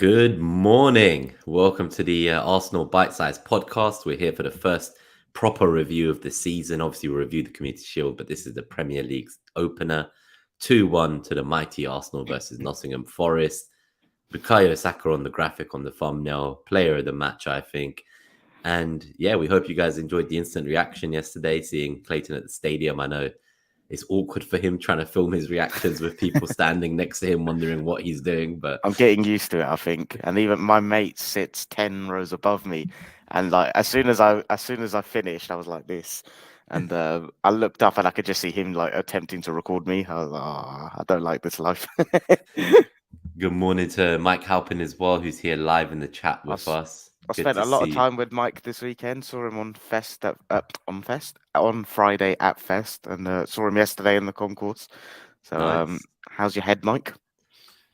Good morning. Welcome to the Arsenal BiteSize Podcast. We're here for the first proper review of the season. Obviously, we reviewed the Community Shield, but this is the Premier League's opener. 2-1 to the mighty Arsenal versus Nottingham Forest. Bukayo Saka on the graphic on the thumbnail. Player of the match, I think. And yeah, we hope you guys enjoyed the instant reaction yesterday, seeing Clayton at the stadium. I know it's awkward for him trying to film his reactions with people standing next to him wondering what he's doing, but I'm getting used to it, I think. And even my mate sits 10 rows above me, and like as soon as I finished, I was like this, and I looked up and I could just see him like attempting to record me. I was like, I don't like this life. good morning to Mike Halpin as well, who's here live in the chat with us. I Good spent to a lot of see. time with Mike this weekend. Saw him on on Friday at Fest, and saw him yesterday in the concourse. So, Nice. how's your head, Mike?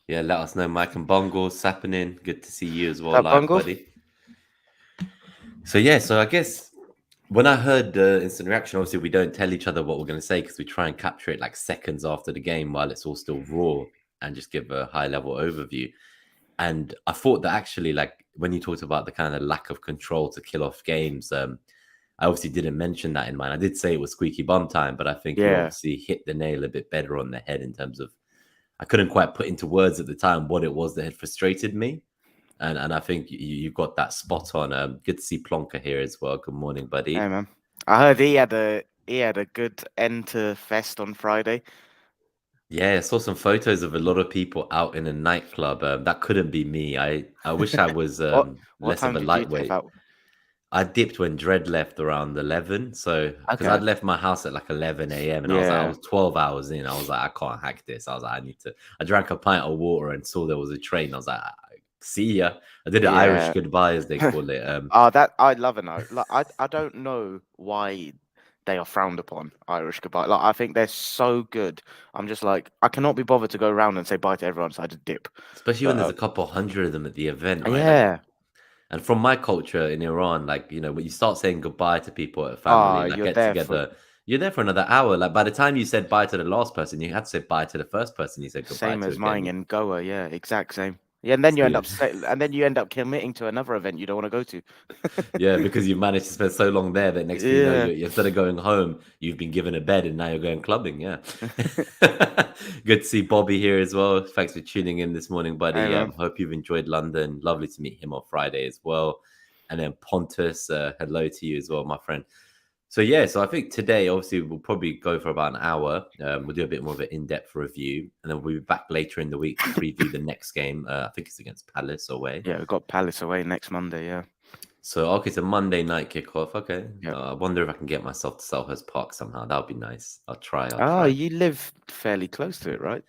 Yeah, let us know, Mike and Bungle, sapping in. Good to see you as well, That live, Bungle? buddy. So I guess when I heard the instant reaction, obviously we don't tell each other what we're going to say because we try and capture it like seconds after the game while it's all still raw and just give a high level overview. And I thought that actually, like when you talked about the kind of lack of control to kill off games, I obviously didn't mention that in mine. I did say it was squeaky bum time, but I think you obviously hit the nail a bit better on the head in terms of I couldn't quite put into words at the time what it was that had frustrated me. And I think you got that spot on. Good to see Plonker here as well. Good morning, buddy. Hey, man. I heard he had a good end to Fest on Friday. Yeah, I saw some photos of a lot of people out in a nightclub. That couldn't be me. I wish I was What less time of a did you dip lightweight. out? I dipped when Dread left around 11. So, because Okay. I'd left my house at like 11 a.m. and I was 12 hours in. I was like, I can't hack this. I was like, I drank a pint of water and saw there was a train. I was like, see ya. I did an Irish goodbye, as they call it. That I love it. Like I don't know why they are frowned upon, Irish goodbye. Like I think they're so good. I'm just like I cannot be bothered to go around and say bye to everyone, so I just dip. Especially when there's a couple hundred of them at the event, right? Yeah. Like, and from my culture in Iran, like, when you start saying goodbye to people at a family, like You're get there together, you're there for another hour. Like by the time you said bye to the last person, you had to say bye to the first person you said goodbye same to as mine again. in Goa. Yeah, exact same. Yeah, and then you end up committing to another event you don't want to go to. Yeah, because you've managed to spend so long there that next thing you know, instead of going home, you've been given a bed and now you're going clubbing. Yeah. Good to see Bobby here as well. Thanks for tuning in this morning, buddy. Hey, man. Hope you've enjoyed London. Lovely to meet him on Friday as well. And then Pontus, hello to you as well, my friend. So I think today, obviously, we'll probably go for about an hour. We'll do a bit more of an in-depth review, and then we'll be back later in the week to preview the next game. I think it's against Palace away. Yeah, we've got Palace away next Monday, yeah. So, okay, it's a Monday night kickoff. Okay. Yep. I wonder if I can get myself to Selhurst Park somehow. That would be nice. I'll try. You live fairly close to it, right?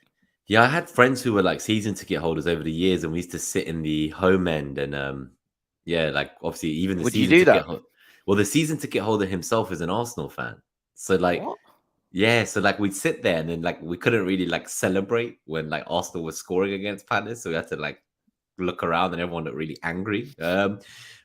Yeah, I had friends who were like season ticket holders over the years, and we used to sit in the home end. And like obviously, even the Would you season do ticket that? well, the season ticket holder himself is an Arsenal fan. So like, What? yeah, so like we'd sit there and then like we couldn't really like celebrate when like Arsenal was scoring against Palace. So we had to like look around and everyone looked really angry.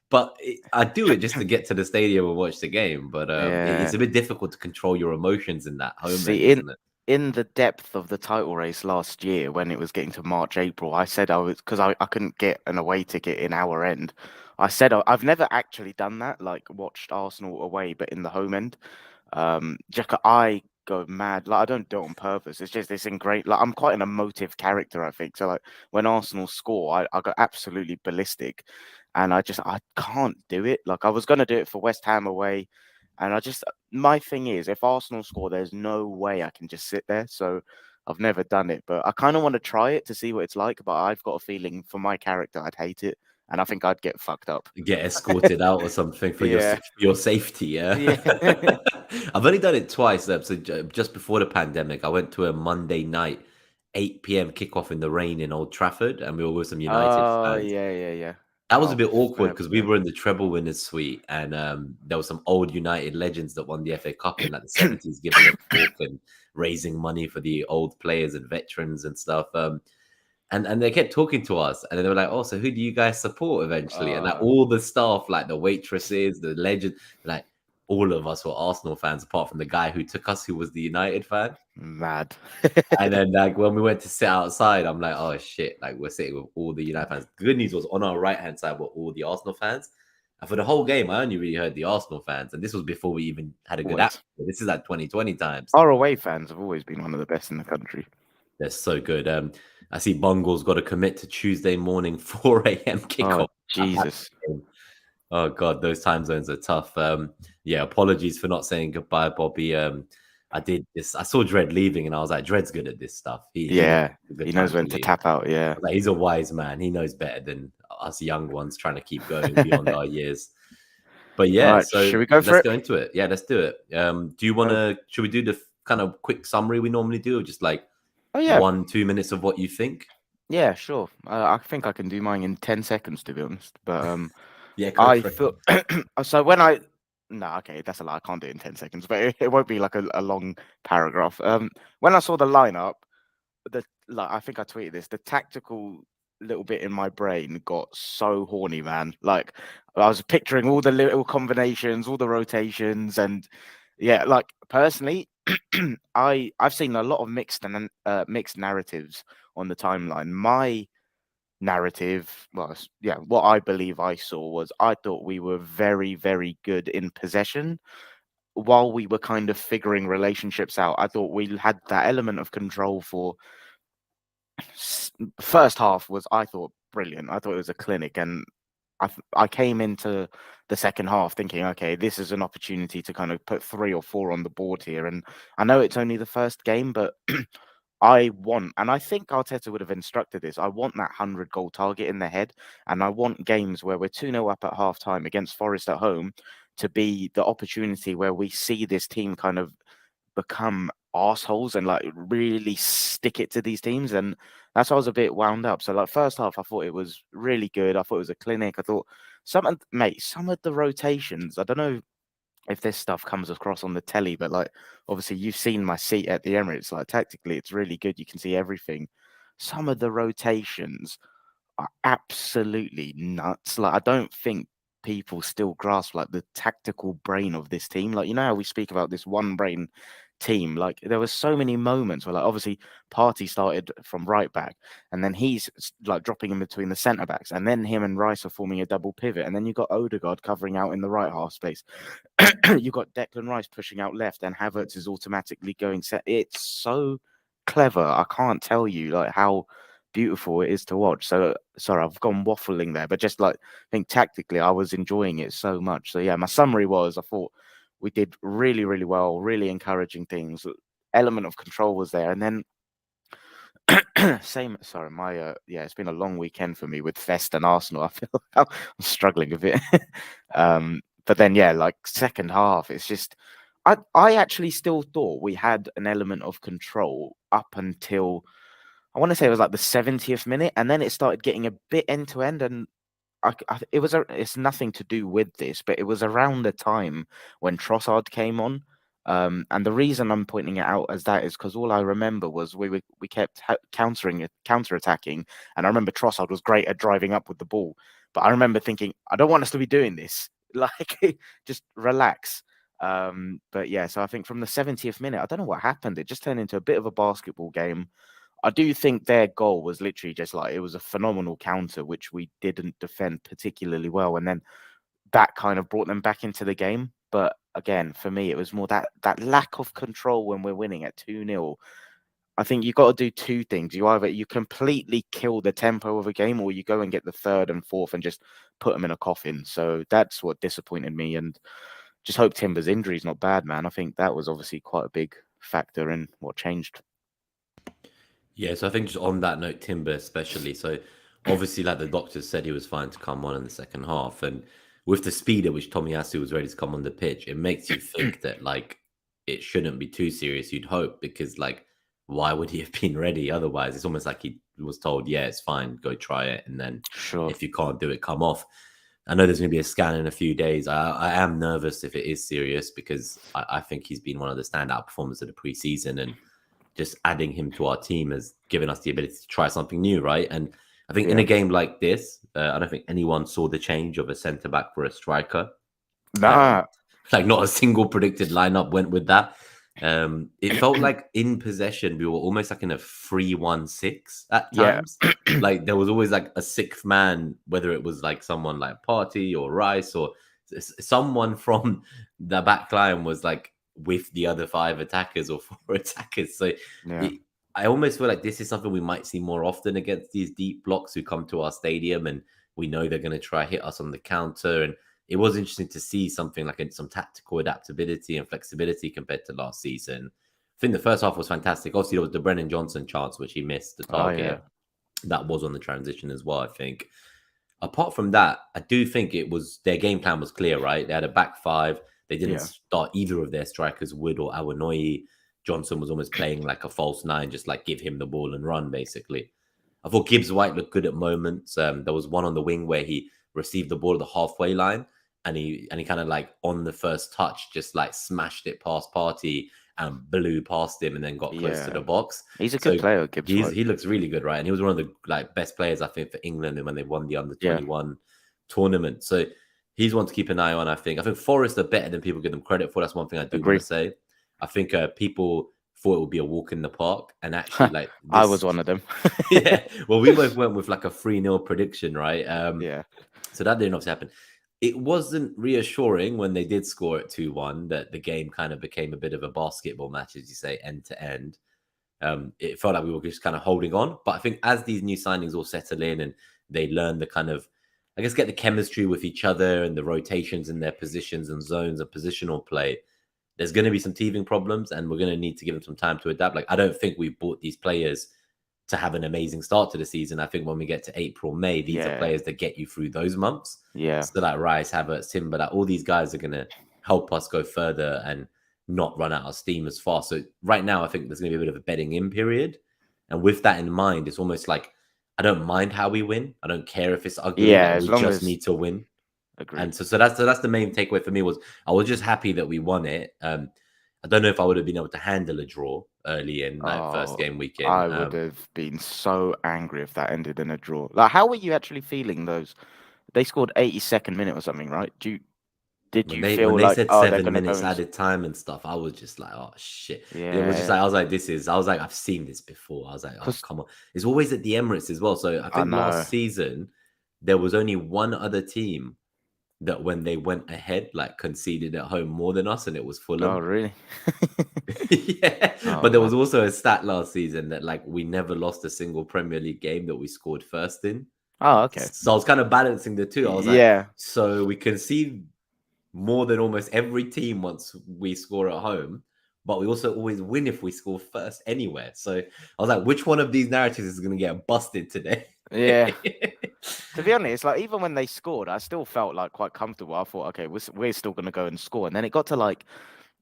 But I do it just to get to the stadium and watch the game. But it's a bit difficult to control your emotions in that home end, isn't it? In the depth of the title race last year, when it was getting to March, April, I said because I couldn't get an away ticket in our end. I said I've never actually done that, like watched Arsenal away, but in the home end. I go mad. Like I don't do it on purpose. It's just this ingrained. Like I'm quite an emotive character, I think. So like when Arsenal score, I go absolutely ballistic, and I can't do it. Like I was gonna do it for West Ham away. And my thing is, if Arsenal score, there's no way I can just sit there. So I've never done it, but I kind of want to try it to see what it's like. But I've got a feeling for my character, I'd hate it. And I think I'd get fucked up. Get escorted out or something for your safety, yeah? I've only done it twice. So just before the pandemic, I went to a Monday night, 8 p.m. kickoff in the rain in Old Trafford, and we were with some United fans. Yeah. That was a bit awkward because we were in the treble winners suite, and there were some old United legends that won the FA Cup in like the 70s, giving a talk and raising money for the old players and veterans and stuff. And they kept talking to us, and they were like, "Oh, so who do you guys support eventually?" And like all the staff, like the waitresses, the legends, like all of us were Arsenal fans, apart from the guy who took us, who was the United fan. Mad. And then like when we went to sit outside, I'm like, oh shit, like we're sitting with all the United fans. The good news was on our right hand side were all the Arsenal fans. And for the whole game, I only really heard the Arsenal fans. And this was before we even had a good Always. atmosphere. This is like 2020 times. Our away fans have always been one of the best in the country. They're so good. I see Bungle's got to commit to Tuesday morning 4 a.m. kickoff. Oh, Jesus. Oh God, those time zones are tough. Yeah, apologies for not saying goodbye, Bobby. I did this. I saw Dred leaving, and I was like, Dred's good at this stuff. He knows when to tap out. Yeah, like, he's a wise man. He knows better than us young ones trying to keep going beyond our years. But yeah, right, so should we go for it? Let's go into it. Yeah, let's do it. Do you want to? Should we do the kind of quick summary we normally do, or just like 1-2 minutes of what you think? Yeah, sure. I think I can do mine in 10 seconds, to be honest. But yeah, I thought so when I. No, okay, that's a lie. I can't do it in 10 seconds, but it won't be like a long paragraph. When I saw the lineup, I think I tweeted this. The tactical little bit in my brain got so horny, man. Like I was picturing all the little combinations, all the rotations, and yeah, like personally, I've seen a lot of mixed narratives on the timeline. My narrative was, what I believe I saw was I thought we were very, very good in possession while we were kind of figuring relationships out. I thought we had that element of control for first half was, I thought, brilliant. I thought it was a clinic, and I came into the second half thinking, okay, this is an opportunity to kind of put 3 or 4 on the board here. And I know it's only the first game, but I want, and I think Arteta would have instructed this, I want that 100-goal target in the head. And I want games where we're 2-0 up at half time against Forest at home to be the opportunity where we see this team kind of become arseholes and like really stick it to these teams. And that's why I was a bit wound up. So like first half, I thought it was really good. I thought it was a clinic. I thought some of the rotations, I don't know if this stuff comes across on the telly, but like obviously you've seen my seat at the Emirates. Like tactically, it's really good. You can see everything. Some of the rotations are absolutely nuts. Like I don't think people still grasp like the tactical brain of this team. Like, you know how we speak about this one brain team, like there were so many moments where like obviously Partey started from right back, and then he's like dropping in between the centre backs, and then him and Rice are forming a double pivot, and then you've got Odegaard covering out in the right half space. You've got Declan Rice pushing out left, and Havertz is automatically going set. It's so clever. I can't tell you like how beautiful it is to watch. So sorry, I've gone waffling there, but just like I think tactically I was enjoying it so much. So yeah, my summary was I thought we did really, really well, really encouraging things. Element of control was there. And then it's been a long weekend for me with Fest and Arsenal. I feel like I'm struggling a bit. But then like second half, it's just I actually still thought we had an element of control up until I want to say it was like the 70th minute, and then it started getting a bit end to end, and it's nothing to do with this, but it was around the time when Trossard came on, and the reason I'm pointing it out as that is because all I remember was we kept counter-attacking, and I remember Trossard was great at driving up with the ball, but I remember thinking I don't want us to be doing this, like just relax. But yeah, so I think from the 70th minute, I don't know what happened. It just turned into a bit of a basketball game. I do think their goal was literally just like it was a phenomenal counter, which we didn't defend particularly well. And then that kind of brought them back into the game. But again, for me, it was more that lack of control when we're winning at 2-0. I think you got to do two things. You completely kill the tempo of a game, or you go and get the third and fourth and just put them in a coffin. So that's what disappointed me. And just hope Timber's injury is not bad, man. I think that was obviously quite a big factor in what changed. Yeah, so I think just on that note, Timber especially. So obviously, like the doctors said, he was fine to come on in the second half, and with the speed at which Tomiyasu was ready to come on the pitch, it makes you think that like it shouldn't be too serious. You'd hope, because like why would he have been ready otherwise? It's almost like he was told, "Yeah, it's fine, go try it," and then if you can't do it, come off. I know there's going to be a scan in a few days. I am nervous if it is serious, because I think he's been one of the standout performers of the preseason, and just adding him to our team has given us the ability to try something new, right? And I think in a game like this, I don't think anyone saw the change of a centre-back for a striker. Nah, Like not a single predicted lineup went with that. It felt like in possession we were almost like in a 3-1-6 at Yeah. times. Like there was always like a sixth man, whether it was like someone like Partey or Rice or someone from the back line was like with the other 5 attackers or 4 attackers. So Yeah. I almost feel like this is something we might see more often against these deep blocks who come to our stadium, and we know they're going to try hit us on the counter. And it was interesting to see something like some tactical adaptability and flexibility compared to last season. I think the first half was fantastic. Obviously, there was the Brennan Johnson chance, which he missed the target. Oh, yeah. That was on the transition as well, I think. Apart from that, I do think it was their game plan was clear, right? They had a back 5. They didn't start either of their strikers, Wood or Awanoyi. Johnson was almost playing like a false 9, just like give him the ball and run, basically. I thought Gibbs White looked good at moments. There was one on the wing where he received the ball at the halfway line, and he kind of like on the first touch just like smashed it past Partey and blew past him and then got close to the box. He's a good player, Gibbs White. He looks really good, right? And he was one of the like best players, I think, for England when they won the under-21 tournament. So he's one to keep an eye on, I think. I think Forest are better than people give them credit for. That's one thing I do want to say. I think people thought it would be a walk in the park, and actually, like I was one of them. Yeah, well, we both went with like a 3-0 prediction, right? So that didn't obviously happen. It wasn't reassuring when they did score at 2-1 that the game kind of became a bit of a basketball match, as you say, end to end. It felt like we were just kind of holding on. But I think as these new signings all settle in and they learn the kind of, I guess, get the chemistry with each other and the rotations in their positions and zones and positional play, there's going to be some teething problems, and we're going to need to give them some time to adapt. Like, I don't think we've bought these players to have an amazing start to the season. I think when we get to April, May, these are players that get you through those months. So like Rice, Havertz, Timber, like all these guys are going to help us go further and not run out of steam as fast. So right now, I think there's going to be a bit of a bedding in period. And with that in mind, it's almost like I don't mind how we win. I don't care if it's ugly. Yeah, we just need to win. Agreed. And so that's the main takeaway for me was I was just happy that we won it. I don't know if I would have been able to handle a draw early in first game weekend. I would have been so angry if that ended in a draw. Like, how were you actually feeling those? They scored 82nd minute or something, right? Did you feel when like they said 7 minutes added time and stuff? I was just like, oh shit. Yeah. It was just like I was like, I've seen this before. I was like, oh come on. It's always at the Emirates as well. So I think last season there was only one other team that when they went ahead, like conceded at home more than us, and it was Fulham. Oh, really? But there was also a stat last season that like we never lost a single Premier League game that we scored first in. Oh, okay. So I was kind of balancing the two. I was like, so we concede more than almost every team once we score at home, but we also always win if we score first anywhere. So I was like, which one of these narratives is going to get busted today? Yeah. To be honest, like even when they scored, I still felt like quite comfortable. I thought, okay, we're still going to go and score. And then it got to like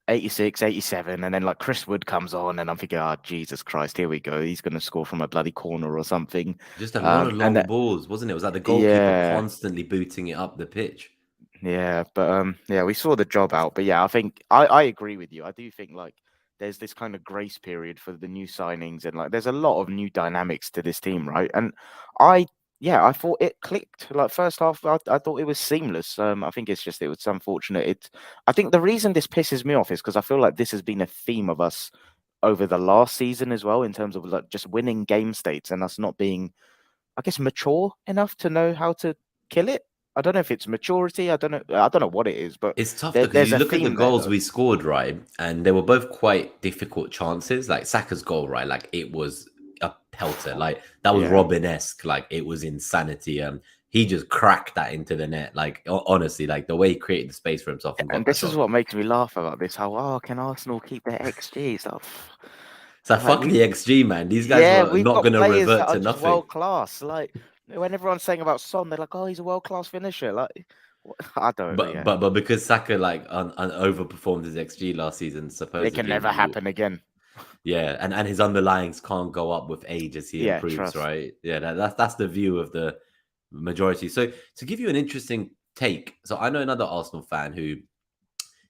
86, 87, and then like Chris Wood comes on, and I'm thinking, oh, Jesus Christ, here we go. He's going to score from a bloody corner or something. Just a lot of long balls, wasn't it? It was like the goalkeeper constantly booting it up the pitch. Yeah, but we saw the job out. But yeah, I think I agree with you. I do think like there's this kind of grace period for the new signings, and like there's a lot of new dynamics to this team, right? And I thought it clicked. Like first half, I thought it was seamless. I think it's just it was unfortunate. I think the reason this pisses me off is because I feel like this has been a theme of us over the last season as well, in terms of like just winning game states and us not being, I guess, mature enough to know how to kill it. I don't know if it's maturity. I don't know what it is, but it's tough because you look at the goals we scored, right? And they were both quite difficult chances. Like Saka's goal, right? Like it was a pelter. Like that was Robin-esque. Like it was insanity. He just cracked that into the net. Like honestly, like the way he created the space for himself. And this is what makes me laugh about this. How can Arsenal keep their XG stuff? So fuck the XG, man. These guys are not going to revert to nothing. World class, like. When everyone's saying about Son, they're like, "Oh, he's a world-class finisher." Like, I don't. But because Saka like overperformed his XG last season, supposedly it can never happen again. Yeah, and his underlyings can't go up with age as he improves, right? Yeah, that's the view of the majority. So to give you an interesting take, so I know another Arsenal fan who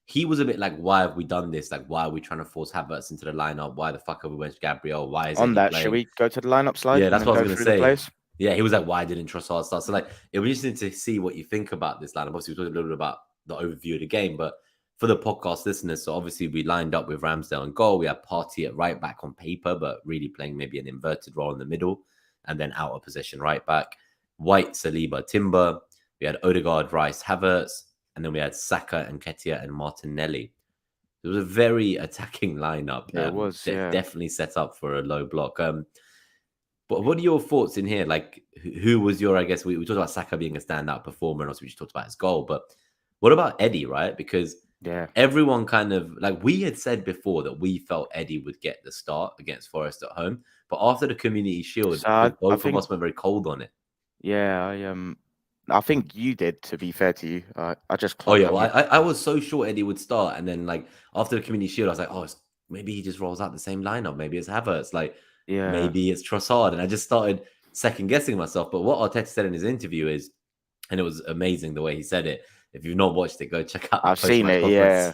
he was a bit like, "Why have we done this? Like, why are we trying to force Havertz into the lineup? Why the fuck have we went to Gabriel? Why is on that? Should we go to the lineup slide? Yeah, that's what I was going to say. Yeah, he was like, why didn't Trossard start? So like, it was interesting to see what you think about this lineup. Obviously, we talked a little bit about the overview of the game, but for the podcast listeners, so obviously we lined up with Ramsdale and goal. We had Partey at right back on paper, but really playing maybe an inverted role in the middle, and then out of position right back. White, Saliba, Timber. We had Odegaard, Rice, Havertz, and then we had Saka and Ketia and Martinelli. It was a very attacking lineup. It was, yeah. Definitely set up for a low block. But what are your thoughts in here? Like, who was your, I guess, we talked about Saka being a standout performer, and also we just talked about his goal. But what about Eddie, right? Because everyone kind of, like we had said before that we felt Eddie would get the start against Forest at home. But after the Community Shield, So both of us went very cold on it. Yeah, I think you did, to be fair to you. I just Oh, yeah. Well, I was so sure Eddie would start. And then, like, after the Community Shield, I was like, oh, maybe he just rolls out the same lineup. Maybe it's Havertz. Like, maybe it's Trossard. And I just started second guessing myself. But what Arteta said in his interview is, and it was amazing the way he said it. If you've not watched it, go check out. I've seen it. Yeah,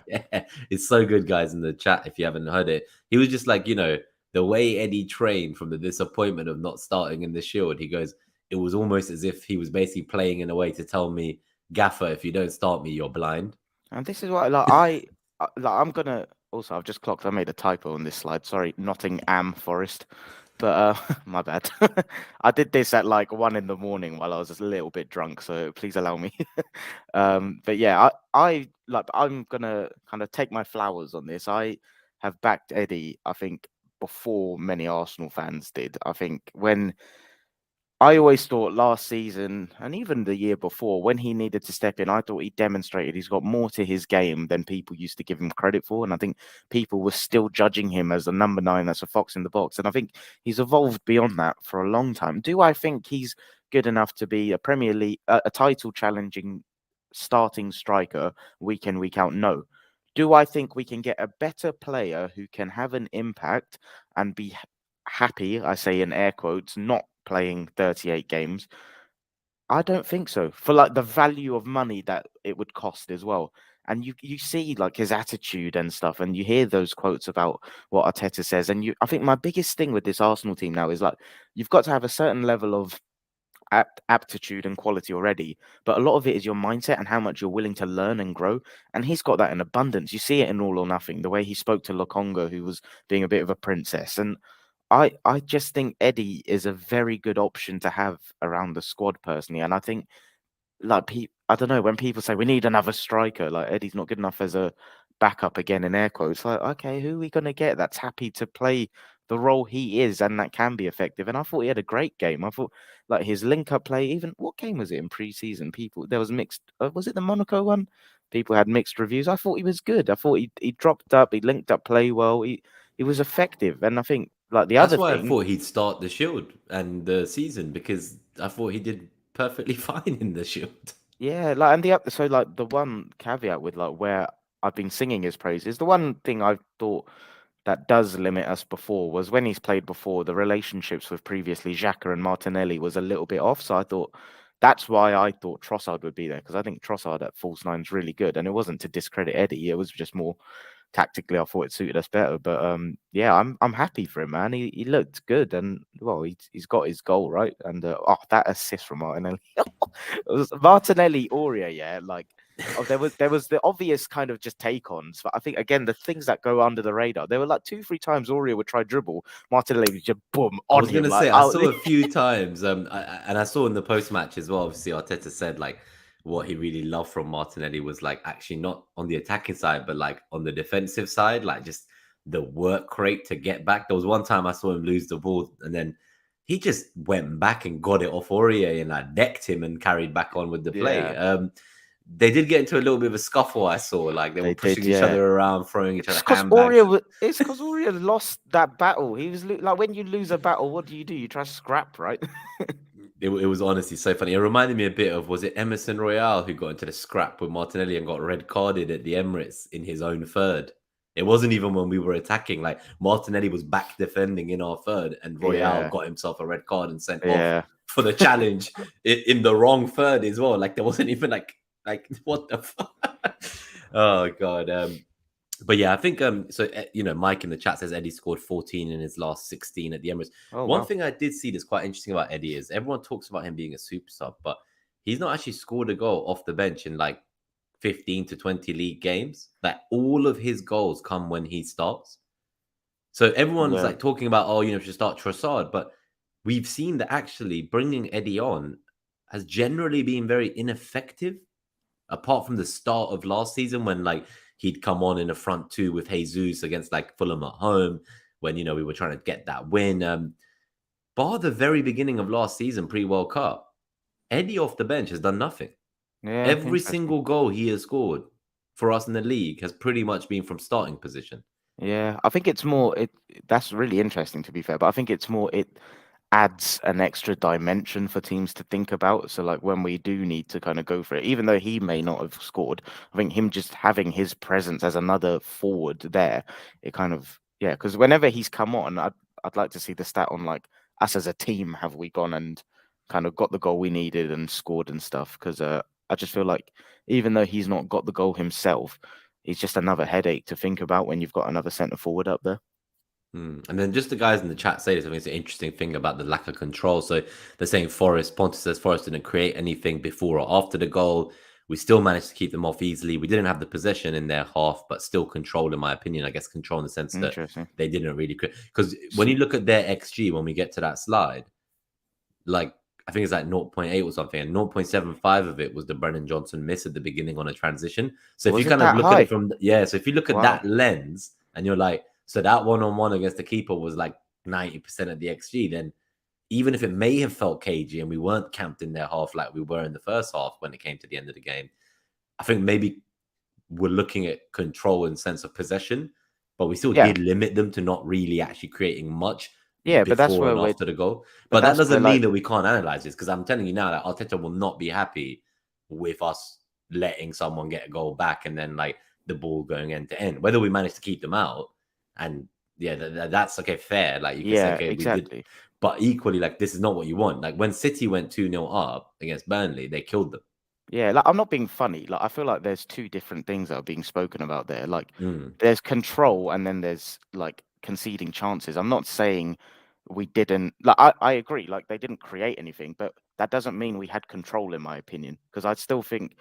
it's so good, guys, in the chat. If you haven't heard it, he was just like, the way Eddie trained from the disappointment of not starting in the Shield. He goes, it was almost as if he was basically playing in a way to tell me, Gaffer, if you don't start me, you're blind. And this is what I'm gonna. Also, I've just clocked. I made a typo on this slide. Sorry, Nottingham Forest. But my bad. I did this at like 1 a.m. while I was just a little bit drunk, so please allow me. But yeah, I'm gonna kind of take my flowers on this. I have backed Eddie, I think, before many Arsenal fans did. I think when I always thought last season and even the year before, when he needed to step in, I thought he demonstrated he's got more to his game than people used to give him credit for. And I think people were still judging him as a number 9 that's a fox in the box. And I think he's evolved beyond that for a long time. Do I think he's good enough to be a Premier League, a title challenging starting striker week in, week out? No. Do I think we can get a better player who can have an impact and be happy, I say in air quotes, not playing 38 games? I don't think so. For like the value of money that it would cost as well. And you see like his attitude and stuff, and you hear those quotes about what Arteta says. And I think my biggest thing with this Arsenal team now is like you've got to have a certain level of aptitude and quality already, but a lot of it is your mindset and how much you're willing to learn and grow. And he's got that in abundance. You see it in All or Nothing, the way he spoke to Lokonga, who was being a bit of a princess. And I just think Eddie is a very good option to have around the squad personally. And I think like I don't know, when people say we need another striker, like Eddie's not good enough as a backup again in air quotes, like, okay, who are we going to get that's happy to play the role he is and that can be effective? And I thought he had a great game. I thought like his link up play, even what game was it in pre-season? There was mixed, was it the Monaco one? People had mixed reviews. I thought he was good. I thought he dropped up, he linked up play well, he was effective. And I think like That's why I thought he'd start the Shield and the season, because I thought he did perfectly fine in the Shield. Yeah, like and the one caveat with like where I've been singing his praises, the one thing I thought that does limit us before was when he's played before, the relationships with previously Xhaka and Martinelli was a little bit off. So I thought that's why I thought Trossard would be there, because I think Trossard at false nine is really good, and it wasn't to discredit Eddie. It was just more tactically I thought it suited us better. But yeah, I'm happy for him, man. He looked good, and well, he's got his goal right, and that assist from Martinelli, it was Martinelli Aurier, yeah, like. There was the obvious kind of just take-ons, but I think again the things that go under the radar. There were like 2-3 times Aurier would try dribble, Martinelli would just boom on him. I was going to say I saw a few times, and I saw in the post-match as well. Obviously, Arteta said like what he really loved from Martinelli was like actually not on the attacking side, but like on the defensive side, like just the work rate to get back. There was one time I saw him lose the ball, and then he just went back and got it off Aurier and like decked him and carried back on with the play. Yeah. They did get into a little bit of a scuffle. I saw like they were pushing each other around, throwing each other handbags. It's because Aurier lost that battle. He was like, when you lose a battle, what do? You try to scrap, right? It was honestly so funny. It reminded me a bit of, was it Emerson Royale who got into the scrap with Martinelli and got red carded at the Emirates in his own third? It wasn't even when we were attacking. Like Martinelli was back defending in our third, and Royale got himself a red card and sent off for the challenge in the wrong third as well. Like there wasn't even like what the fuck? Oh god. But yeah, I think so Mike in the chat says Eddie scored 14 in his last 16 at the Emirates. One thing I did see that's quite interesting about Eddie is everyone talks about him being a superstar, but he's not actually scored a goal off the bench in like 15 to 20 league games, that all of his goals come when he starts. So everyone's Yeah. like talking about, oh, we should start Trossard, but we've seen that actually bringing Eddie on has generally been very ineffective, apart from the start of last season when like he'd come on in a front two with Jesus against like Fulham at home when we were trying to get that win. Bar the very beginning of last season, pre-World Cup, Eddie off the bench has done nothing. Yeah. Every Interesting. single goal he has scored for us in the league has pretty much been from starting position. Yeah, I think it's more that's really interesting to be fair, but I think it's more it adds an extra dimension for teams to think about. So like when we do need to kind of go for it, even though he may not have scored, I think him just having his presence as another forward there, it kind of because whenever he's come on, I'd like to see the stat on like us as a team, have we gone and kind of got the goal we needed and scored and stuff? Because I just feel like even though he's not got the goal himself, he's just another headache to think about when you've got another centre forward up there. And then just the guys in the chat say this. I think it's an interesting thing about the lack of control. So they're saying Pontus says Forest didn't create anything before or after the goal. We still managed to keep them off easily. We didn't have the possession in their half, but still control, in my opinion. I guess control in the sense that Interesting. they didn't really create. Because when you look at their XG, when we get to that slide, like I think it's like 0.8 or something, and 0.75 of it was the Brennan Johnson miss at the beginning on a transition. So if you kind of look at it from so if you look at that lens and you're like, so that one-on-one against the keeper was like 90% of the XG, then even if it may have felt cagey and we weren't camped in their half like we were in the first half when it came to the end of the game, I think maybe we're looking at control and sense of possession, but we still did limit them to not really actually creating much but that's before where and after the goal. but But that that's doesn't where, mean that we can't analyze this, because I'm telling you now that Arteta will not be happy with us letting someone get a goal back and then like the ball going end to end. Whether we manage to keep them out, and that's okay, fair. Like you can say, okay, exactly. we did, but equally, like this is not what you want. Like when City went 2-0 up against Burnley, they killed them. Yeah, like I'm not being funny. Like I feel like there's two different things that are being spoken about there. Like there's control and then there's like conceding chances. I'm not saying we didn't like I agree, like they didn't create anything, but that doesn't mean we had control in my opinion. Because I still think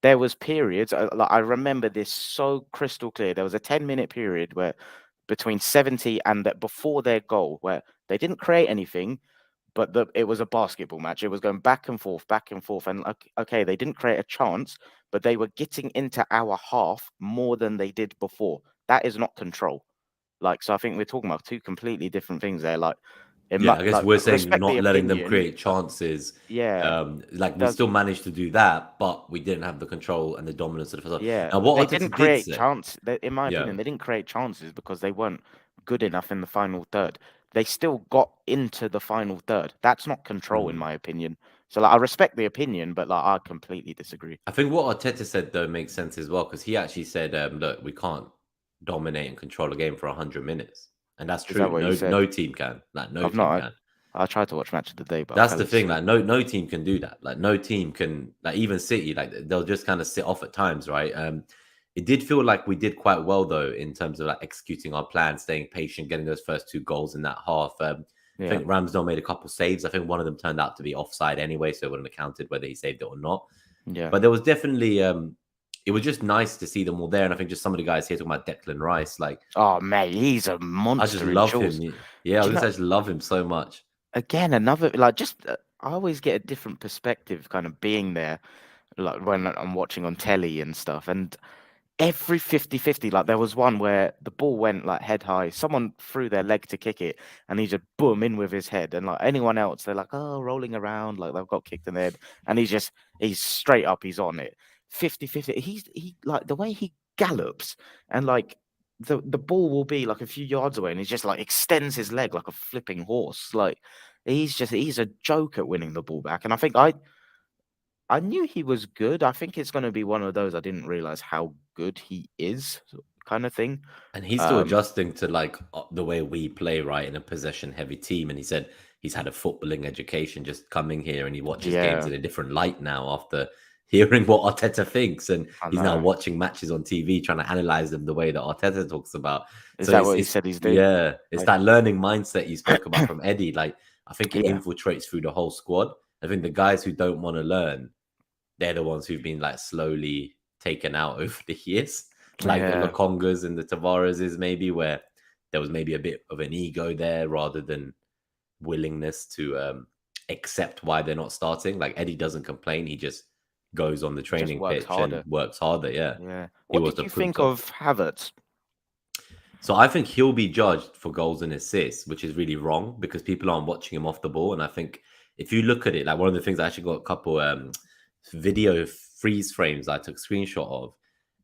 there was periods, like I remember this so crystal clear. There was a 10-minute period where between 70 and before their goal where they didn't create anything, but it was a basketball match. It was going back and forth, and okay, they didn't create a chance, but they were getting into our half more than they did before. That is not control. Like, so I think we're talking about two completely different things there. Like, I guess we're saying respect not the letting them opinion. create chances. Yeah, like we still managed to do that, but we didn't have the control and the dominance of the first half. Yeah, Now, what they Arteta didn't did create say, chance. In my opinion, they didn't create chances because they weren't good enough in the final third. They still got into the final third. That's not control, in my opinion. So, like, I respect the opinion, but like, I completely disagree. I think what Arteta said though makes sense as well, because he actually said, "Look, we can't dominate and control a game for 100 minutes," and that's Is that true. what he said? No team can. Like no I've team not. can. I tried to watch Match of the Day, but I That's fell the thing. asleep. Like no team can do that. Like no team can. Like even City, like they'll just kind of sit off at times, right? It did feel like we did quite well though in terms of like executing our plan, staying patient, getting those first two goals in that half. I think Ramsdale made a couple saves. I think one of them turned out to be offside anyway, so it wouldn't have counted whether he saved it or not. Yeah. But there was definitely it was just nice to see them all there. And I think just some of the guys here talking about Declan Rice, like, oh mate, he's a monster. I just love him. Yeah, I just love him so much. Again, another like just I always get a different perspective, kind of being there, like when I'm watching on telly and stuff, and every 50-50, like there was one where the ball went like head high, someone threw their leg to kick it and he just boom in with his head, and like anyone else they're like, oh, rolling around like they've got kicked in the head, and he's straight up, he's on it. 50-50, he like the way he gallops, and like the ball will be like a few yards away and he just like extends his leg like a flipping horse. Like he's a joke at winning the ball back, and I think I knew he was good. I think it's going to be one of those I didn't realize how good he is, kind of thing. And he's still adjusting to like the way we play, right, in a possession-heavy team. And he said he's had a footballing education just coming here, and he watches games in a different light now after hearing what Arteta thinks. And he's now watching matches on TV, trying to analyze them the way that Arteta talks about. Is that what he said he's doing? Yeah, it's that learning mindset you spoke about from Eddie. Like, I think it infiltrates through the whole squad. I think the guys who don't want to learn, they're the ones who've been like slowly taken out over the years, like the Yeah, Lokongas and the Tavareses, maybe, where there was maybe a bit of an ego there rather than willingness to accept why they're not starting. Like Eddie doesn't complain; he just goes on the he just training works pitch and harder. works harder. Yeah, Yeah. he What was did the you proof think of. of Havertz? So I think he'll be judged for goals and assists, which is really wrong because people aren't watching him off the ball. And I think if you look at it, like one of the things I actually got a couple video freeze frames I took screenshot of,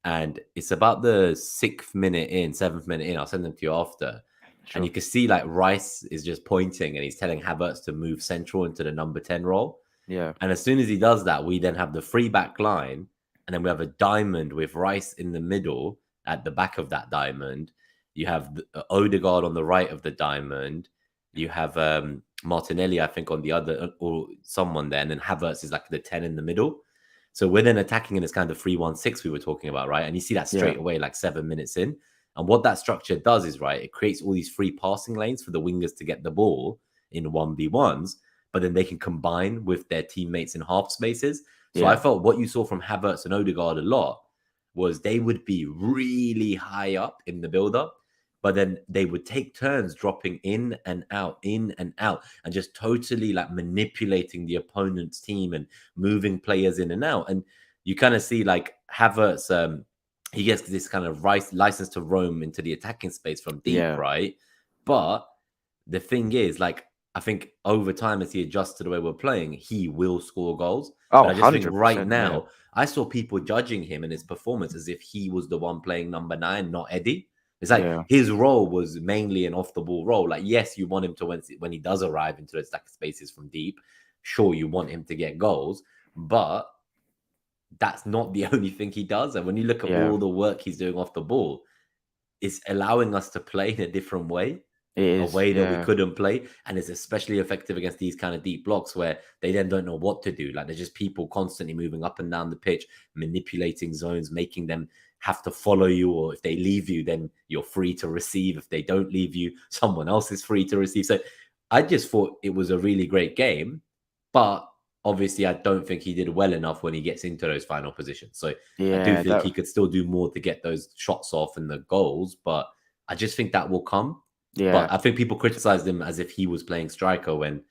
and it's about the 6th minute in, 7th minute in. I'll send them to you after. And Sure. you can see like Rice is just pointing and he's telling Havertz to move central into the number 10 role. Yeah. And as soon as he does that, we then have the free back line, and then we have a diamond with Rice in the middle at the back of that diamond. You have Odegaard on the right of the diamond. You have Martinelli, I think, on the other, or someone there, and then Havertz is like the 10 in the middle. So we're then attacking in this kind of 3-1-6 we were talking about, right? And you see that Yeah. straight away, like 7 minutes in. And what that structure does is, right, it creates all these free passing lanes for the wingers to get the ball in 1v1s, but then they can combine with their teammates in half spaces. So I Yeah. felt what you saw from Havertz and Odegaard a lot was they would be really high up in the build-up, but then they would take turns dropping in and out, and just totally like manipulating the opponent's team and moving players in and out. And you kind of see like Havertz, he gets this kind of license to roam into the attacking space from deep, Yeah. right? But the thing is, like, I think over time, as he adjusts to the way we're playing, he will score goals. Oh, But I just think right 100%. Yeah. now, I saw people judging him and his performance as if he was the one playing number 9, not Eddie. It's like Yeah. his role was mainly an off the ball role. Like, yes, you want him to, when he does arrive into those attacking spaces from deep, sure, you want him to get goals, but that's not the only thing he does. And when you look at Yeah. all the work he's doing off the ball, it's allowing us to play in a different way, It a is. way that we Yeah. couldn't play. And it's especially effective against these kind of deep blocks where they then don't know what to do. Like, there's just people constantly moving up and down the pitch, manipulating zones, making them have to follow you. Or if they leave you, then you're free to receive. If they don't leave you, someone else is free to receive. So I just thought it was a really great game. But obviously, I don't think he did well enough when he gets into those final positions. So I do Yeah. think he could still do more to get those shots off and the goals. But I just think that will come. Yeah. But I think people criticized him as if he was playing striker when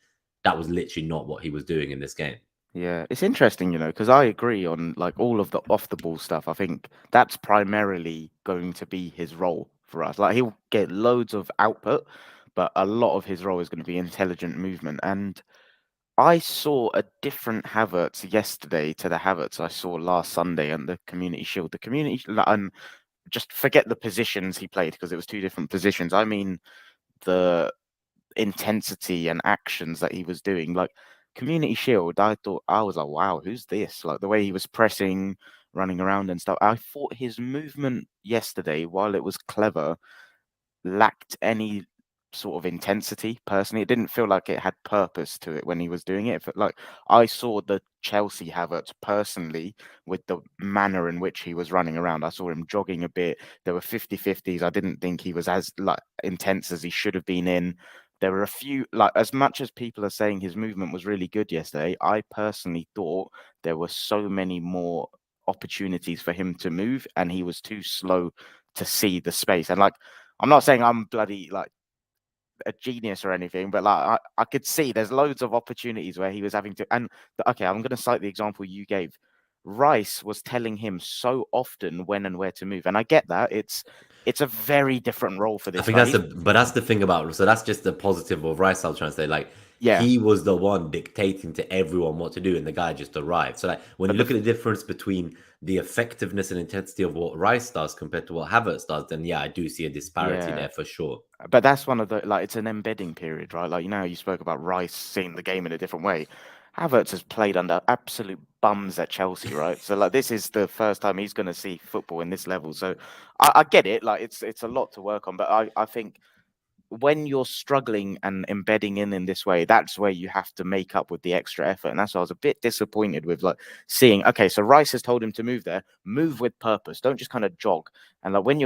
that was literally not what he was doing in this game. Yeah, it's interesting, because I agree on like all of the off the ball stuff. I think that's primarily going to be his role for us. Like he'll get loads of output, but a lot of his role is going to be intelligent movement. And I saw a different Havertz yesterday to the Havertz I saw last Sunday and the Community Shield. And just forget the positions he played because it was two different positions. I mean the intensity and actions that he was doing. Like Community Shield, I was like, wow, who's this? Like the way he was pressing, running around and stuff. I thought his movement yesterday, while it was clever, lacked any sort of intensity. Personally, it didn't feel like it had purpose to it when he was doing it. It felt like I saw the Chelsea Havertz personally with the manner in which he was running around. I saw him jogging a bit. There were 50-50s. I didn't think he was as like intense as he should have been in. There were a few, like, as much as people are saying his movement was really good yesterday, I personally thought there were so many more opportunities for him to move and he was too slow to see the space. And like, I'm not saying I'm bloody like a genius or anything, but like I could see there's loads of opportunities where he was having to. And okay, I'm going to cite the example you gave. Rice was telling him so often when and where to move, and I get that it's a very different role for I this think guy. but that's the thing about, so that's just the positive of Rice, I was trying to say. Like, Yeah, he was the one dictating to everyone what to do, and the guy just arrived. So like when but you look at the difference between the effectiveness and intensity of what Rice does compared to what Havertz does, then yeah, I do see a disparity yeah, there for sure. but that's one of the like it's an embedding period, right? Like how you spoke about Rice seeing the game in a different way. Havertz has played under absolute bums at Chelsea, right? So like this is the first time he's going to see football in this level. So I get it. Like it's a lot to work on, but I think when you're struggling and embedding in this way, that's where you have to make up with the extra effort. And that's why I was a bit disappointed with like seeing, okay, so Rice has told him to move there, move with purpose. Don't just kind of jog. And like when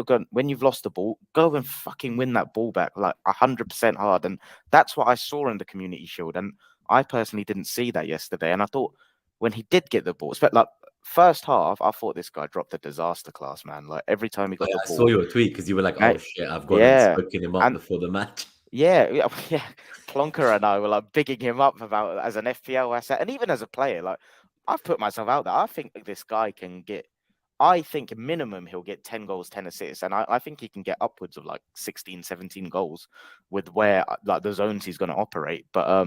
you've lost the ball, go and fucking win that ball back like 100% hard. And that's what I saw in the Community Shield. And I personally didn't see that yesterday. And I thought when he did get the ball, like first half, I thought this guy dropped a disaster class, man. Like every time he got the I saw ball, your tweet because you were like, "Oh right? shit, I've gone and Yeah, spoken him up and before the match." yeah, yeah. Plonker and I were like bigging him up about as an FPL asset, and even as a player. Like I've put myself out there. I think this guy can get. I think minimum he'll get 10 goals, 10 assists, and I think he can get upwards of like 16, 17 goals with where like the zones he's going to operate. But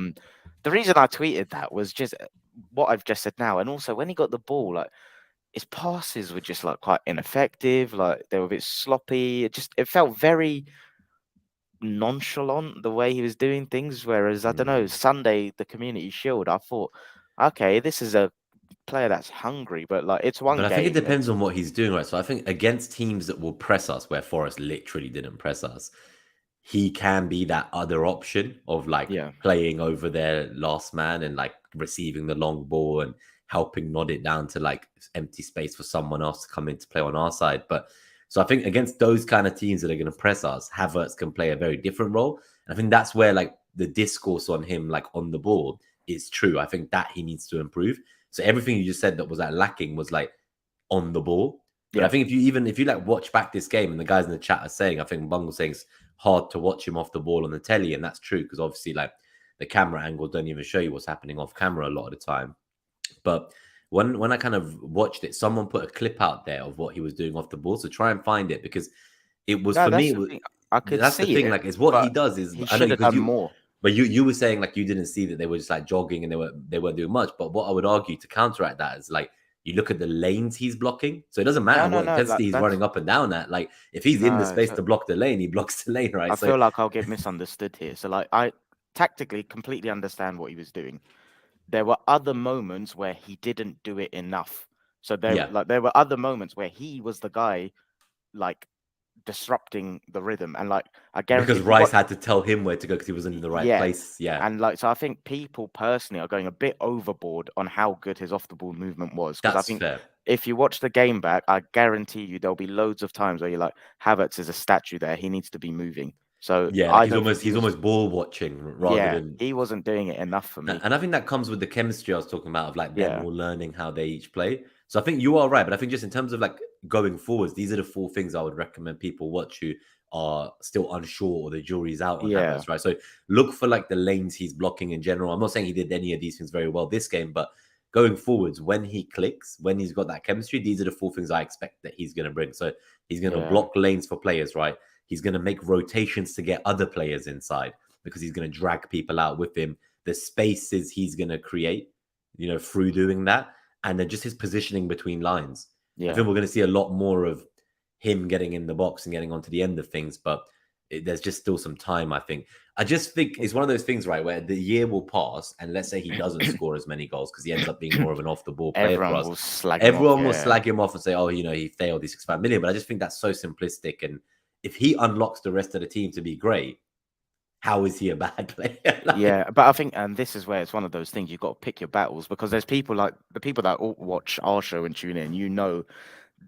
the reason I tweeted that was just what I've just said now, and also when he got the ball, like his passes were just like quite ineffective, like they were a bit sloppy. It felt very nonchalant the way he was doing things. Whereas I don't know, Sunday the Community Shield, I thought, okay, this is a player that's hungry, but like it's one But I think it game. depends on what he's doing, right? So I think against teams that will press us, where Forest literally didn't press us, he can be that other option of like Yeah, playing over their last man and like receiving the long ball and helping nod it down to like empty space for someone else to come in to play on our side. But so I think against those kind of teams that are going to press us, Havertz can play a very different role. And I think that's where like the discourse on him, like on the ball, is true. I think that he needs to improve. So everything you just said that was like lacking was like on the ball. But I yeah, think if you like watch back this game and the guys in the chat are saying, I think Bungle saying it's hard to watch him off the ball on the telly, and that's true because obviously like the camera angles don't even show you what's happening off camera a lot of the time. But when I kind of watched it, someone put a clip out there of what he was doing off the ball. So try and find it because it was no, for me. that's the thing. I could That's the see thing. it, Like, is what he but does is he I know should have because done more. but you were saying like you didn't see that they were just like jogging and they weren't doing much. But what I would argue to counteract that is like you look at the lanes he's blocking. So it doesn't matter No, what no, intensity he's that's running up and down at. Like if he's in the no. space So to block the lane, he blocks the lane, right? I So feel like I'll get misunderstood here. So like I tactically completely understand what he was doing. There were other moments where he didn't do it enough. So yeah, there were other moments where he was the guy like disrupting the rhythm, and like I guarantee because if you Rice watch, had to tell him where to go because he wasn't in the right yeah, place. Yeah, and like so I think people personally are going a bit overboard on how good his off the ball movement was, because I that's think fair. if you watch the game back, I guarantee you there'll be loads of times where you're like, Havertz is a statue there, he needs to be moving. So Yeah, like I don't think he he's was. almost ball watching rather Yeah, than. he wasn't doing it enough for me. And I think that comes with the chemistry I was talking about of like them Yeah, all learning how they each play. So I think you are right, but I think just in terms of like going forwards, these are the four things I would recommend people watch who are still unsure or the jury's out on yeah, Havertz, right? So look for like the lanes he's blocking in general. I'm not saying he did any of these things very well this game, but going forwards, when he clicks, when he's got that chemistry, these are the four things I expect that he's going to bring. So he's going to yeah, block lanes for players, right? He's going to make rotations to get other players inside because he's going to drag people out with him. The spaces he's going to create, through doing that, and then just his positioning between lines. I yeah. think we're going to see a lot more of him getting in the box and getting onto the end of things, but there's just still some time, I think. I just think it's one of those things, right, where the year will pass, and let's say he doesn't score as many goals because he ends up being more of an off-the-ball player for Everyone us. will slag him off. Everyone will Yeah, slag him off and say, oh, he failed these 65 million. But I just think that's so simplistic. And if he unlocks the rest of the team to be great, how is he a bad player? yeah. But I think, and this is where it's one of those things you've got to pick your battles, because there's people like the people that all watch our show and tune in.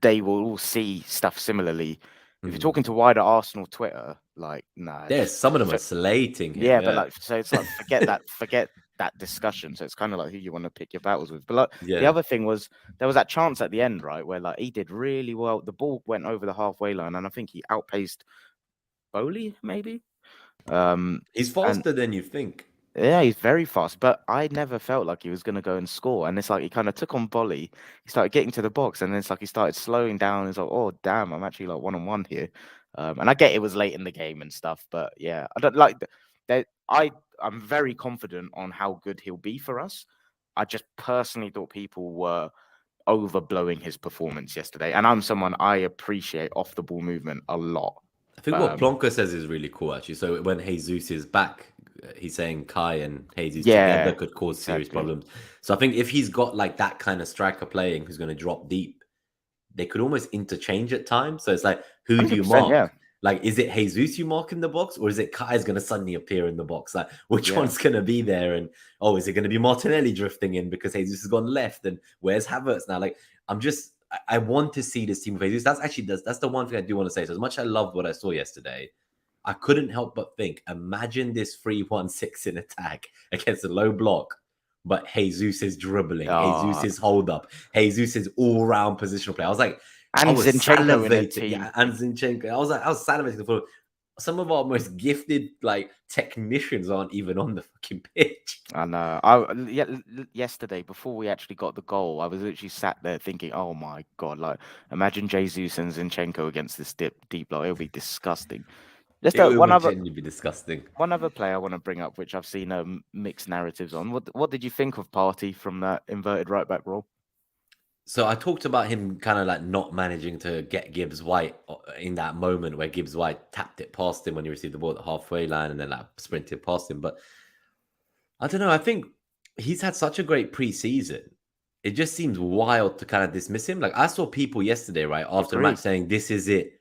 They will all see stuff similarly. If you're talking to wider Arsenal Twitter, like, nah, There's some of them are slating him. yeah, but Yeah. like, so it's like forget that discussion. So it's kind of like who you want to pick your battles with. But like the Yeah. other thing was there was that chance at the end, right, where like he did really well. The ball went over the halfway line, and I think he outpaced Bowley, maybe. He's And faster than you think. yeah, he's very fast, but I never felt like he was going to go and score. And it's like he kind of took on volley. He started getting to the box, and then it's like he started slowing down. It's like, oh damn, I'm actually like 1-on-1 here. And I get it was late in the game and stuff, but yeah, I don't like that. I'm very confident on how good he'll be for us. I just personally thought people were overblowing his performance yesterday, and I'm someone I appreciate off the ball movement a lot. I think what Plonker says is really cool, actually. So when Jesus is back, he's saying Kai and Jesus together Yeah, could cause serious exactly. problems. So I think if he's got like that kind of striker playing who's going to drop deep, they could almost interchange at times. So it's like, who do you 100%, mark? yeah, Like, is it Jesus you mark in the box, or is it Kai's going to suddenly appear in the box? Like, which yeah. one's going to be there? And is it going to be Martinelli drifting in because Jesus has gone left? And where's Havertz now? Like, I want to see this team with Jesus. That's the one thing I do want to say. So as much as I loved what I saw yesterday, I couldn't help but think, imagine this 3-1-6 in attack against a low block but Jesus is dribbling, Jesus Oh, is hold up, Jesus is all round positional play. I was like, I and was Zinchenko in a salivating. team. Yeah, and Zinchenko. I was salivating for some of our most gifted like technicians aren't even on the fucking pitch. I know. Yesterday before we actually got the goal, I was literally sat there thinking, "Oh my god! Like, imagine Jesus and Zinchenko against this deep block. It'll be disgusting." Just It one would other genuinely be disgusting. player I want to bring up, which I've seen mixed narratives on. What did you think of Partey from that inverted right back role? So I talked about him kind of like not managing to get Gibbs White in that moment where Gibbs White tapped it past him when he received the ball at the halfway line and then like sprinted past him. But I don't know. I think he's had such a great preseason. It just seems wild to kind of dismiss him. Like I saw people yesterday, right after the match, Agree. saying, "This is it.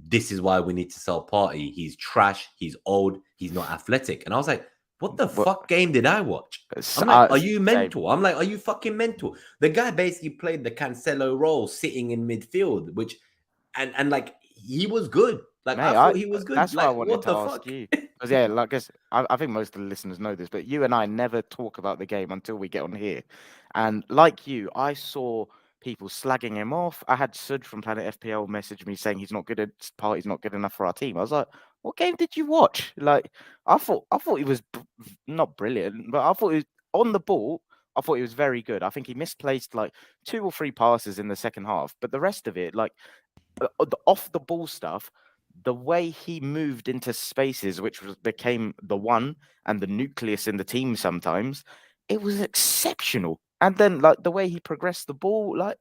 This is why we need to sell Partey. He's trash. He's old. He's not athletic." And I was like, "What the fuck game did I watch?" I'm like, "Are you mental?" I'm like, "Are you fucking mental?" The guy basically played the Cancelo role, sitting in midfield, which and like he was good. Like Mate, I thought he was good. that's why I Like wanted what to the ask fuck? you. Because yeah, like I think most of the listeners know this, but you and I never talk about the game until we get on here. And like you, I saw people slagging him off. I had Sud from Planet FPL message me saying he's not good at Partey's not good enough for our team. I was like, what game did you watch? Like, I thought he was not brilliant, but I thought he was on the ball. I thought he was very good. I think he misplaced like 2 or 3 passes in the second half, but the rest of it, like the off the ball stuff, the way he moved into spaces, which became the one and the nucleus in the team sometimes, it was exceptional. And then like the way he progressed the ball, like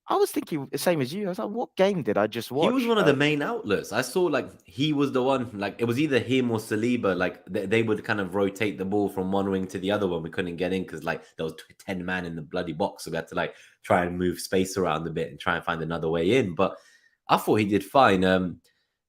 I was thinking the same as you. I was like, what game did I just He was watch? one of the main outlets. I saw like he was the one, like it was either him or Saliba. Like they would kind of rotate the ball from one wing to the other when we couldn't get in because like there was 10 man in the bloody box. So we had to like try and move space around a bit and try and find another way in. But I thought he did fine.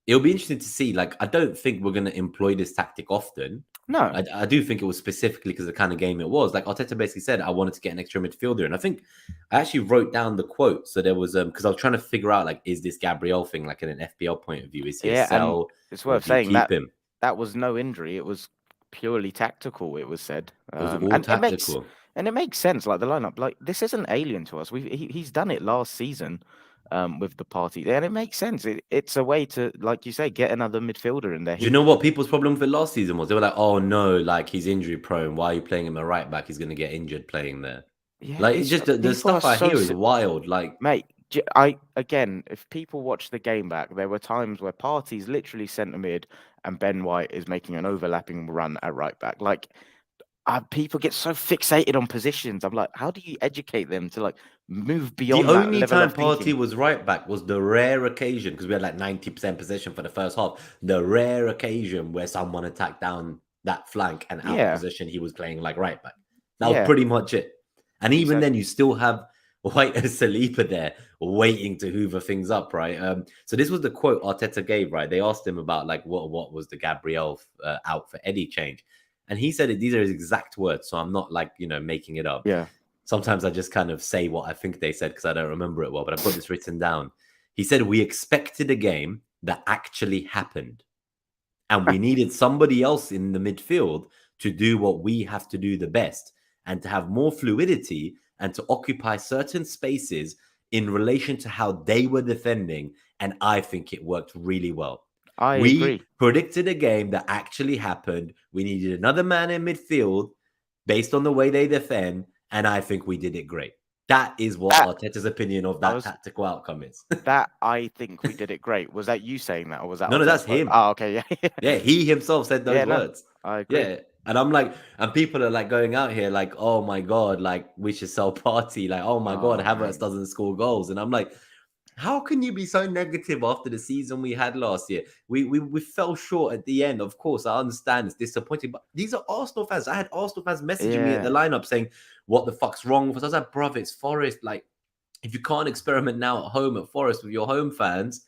It'll be interesting to see. Like, I don't think we're going to employ this tactic often. No, I do think it was specifically because of the kind of game it was. Like Arteta basically said, I wanted to get an extra midfielder, and I think I actually wrote down the quote. So there was because I was trying to figure out like, is this Gabriel thing like in an FPL point of view? Is he a yeah, and sell it's or worth do you saying keep that him? that was no injury. It was purely tactical. It was said, It was all tactical. and it makes sense. Like the lineup, like this isn't alien to us. He's done it last season, with the party there, and it makes sense. It's a way to, like you say, get another midfielder in there. Do you know what people's problem with it last season was? They were like, "Oh no, like he's injury prone. Why are you playing him at right back? He's going to get injured playing there." Yeah, Like it's it's just the people are stuff I so hear is wild. Like mate. I again, if people watch the game back, there were times where Partey's literally centre mid and Ben White is making an overlapping run at right back. Like people get so fixated on positions. I'm like, how do you educate them to like move the beyond that only level time of Party thinking? was right back was the rare occasion because we had like 90% possession for the first half. The rare occasion where someone attacked down that flank and out of Yeah, position, he was playing like right back. That was yeah, pretty much it. And even exactly. then, you still have White and Saliba there waiting to hoover things up, right? So this was the quote Arteta gave, right? They asked him about like what was the Gabriel out for Eddie change, and he said it. These are his exact words, so I'm not like making it up. Yeah, Sometimes I just kind of say what I think they said because I don't remember it well, but I've got this written down. He said, "We expected a game that actually happened, and we needed somebody else in the midfield to do what we have to do the best and to have more fluidity and to occupy certain spaces in relation to how they were defending." And I think it worked really well. I We agree. predicted a game that actually happened. We needed another man in midfield based on the way they defend, and I think we did it great. That is what That Arteta's opinion of I that was tactical outcome is. that I think we did it great. Was that you saying that, or was that No, that's Arteta's quote? him. Oh, okay, yeah, Yeah, he himself said yeah, those no, words. I agree. Yeah. And I'm like, and people are like going out here like, oh my God, like we should sell Party. Like, oh my God, Oh Havertz man, doesn't score goals. And I'm like, how can you be so negative after the season we had last year? We fell short at the end. Of course, I understand it's disappointing, but these are Arsenal fans. I had Arsenal fans messaging me at the yeah. lineup saying, what the fuck's wrong with us? I was like, bruv, it's Forest. Like, if you can't experiment now at home at Forest with your home fans,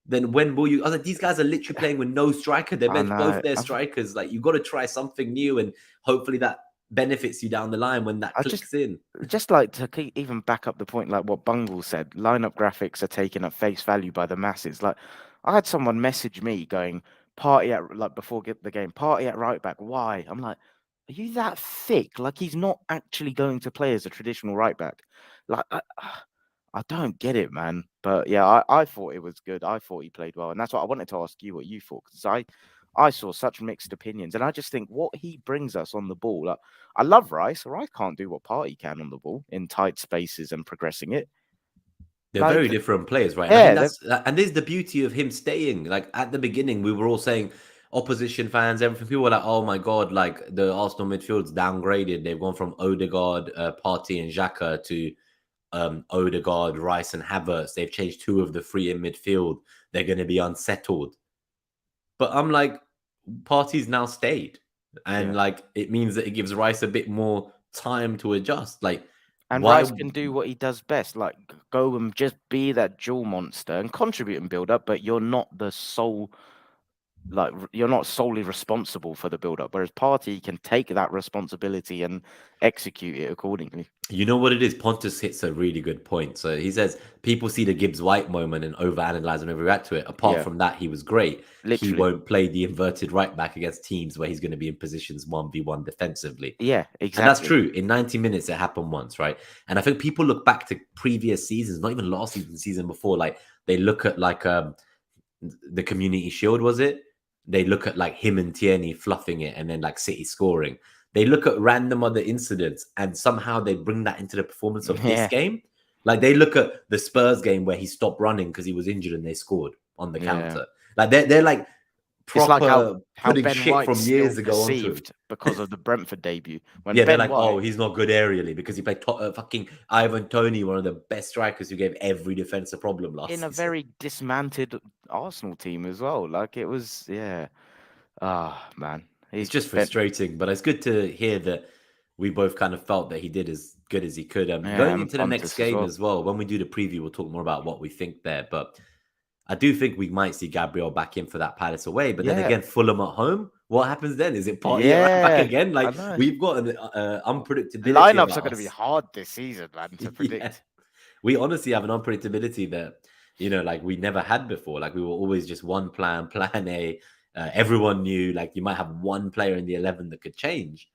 then when will you? I was like, these guys are literally playing with no striker. They're I both know. their strikers. Like, you've got to try something new, and hopefully that benefits you down the line when that I clicks in. just like to even back up the point, like what Bungle said. Lineup graphics are taken at face value by the masses. Like, I had someone message me going, "Party at like before the game, party at right back." Why? I'm like, Are you that thick? Like, he's not actually going to play as a traditional right back. Like, I don't get it, man. But yeah, I thought it was good. I thought he played well, and that's what I wanted to ask you what you thought, because I saw such mixed opinions, and I just think what he brings us on the ball. Like, I love Rice. Rice can't do what Partey can on the ball in tight spaces and progressing it. They're very Like, different players, right? And I think yeah, and this is the beauty of him staying. Like at the beginning, we were all saying, opposition fans, everything. People were like, "Oh my god!" Like the Arsenal midfield's downgraded. They've gone from Odegaard, Partey, and Xhaka to Odegaard, Rice, and Havertz. They've changed two of the three in midfield. They're going to be unsettled. But I'm like, Partey's now stayed, and yeah. like it means that it gives Rice a bit more time to adjust. Like, And why? Rice can do what he does best, like go and just be that dual monster and contribute and build up, but you're not the sole, like you're not solely responsible for the build up. Whereas Partey can take that responsibility and execute it accordingly. You know what it is? Pontus hits a really good point. So he says people see the Gibbs White moment and overanalyze and overreact to it. Apart Yeah, from that, he was great. He literally. won't play the inverted right back against teams where he's going to be in positions 1v1 defensively. Yeah, And that's exactly. true. In 90 minutes, it happened once, right? And I think people look back to previous seasons, not even last season, season before. Like they look at like the Community Shield, was it? They look at like him and Tierney fluffing it and then like City scoring. They look at random other incidents and somehow they bring that into the performance of this Yeah, game. Like they look at the Spurs game where he stopped running because he was injured and they scored on the yeah. counter. Like they're like It's like proper how putting Ben shit from White's still years ago onto him. perceived because of the Brentford debut. When Yeah, they're Ben like, oh, White, he's not good aerially because he played fucking Ivan Toney, one of the best strikers who gave every defense a problem last in a season. very dismantled Arsenal team as well, like it was, yeah. Ah, man, It's he's just Ben. frustrating, but it's good to hear that we both kind of felt that he did as good as he could. Yeah, Going and into the next Pontus as game well. as well, when we do the preview, we'll talk more about what we think there. But I do think we might see Gabriel back in for that Palace away. But then Yeah, again, Fulham at home, what happens then? Is it Partey at right back yeah, again? I Like know. we've got an unpredictability Lineups are about going to be us. hard this season, man, to Yeah, predict. we honestly have an unpredictability that like we never had before. Like we were always just one plan, plan A. Everyone knew like you might have one player in the 11 that could change.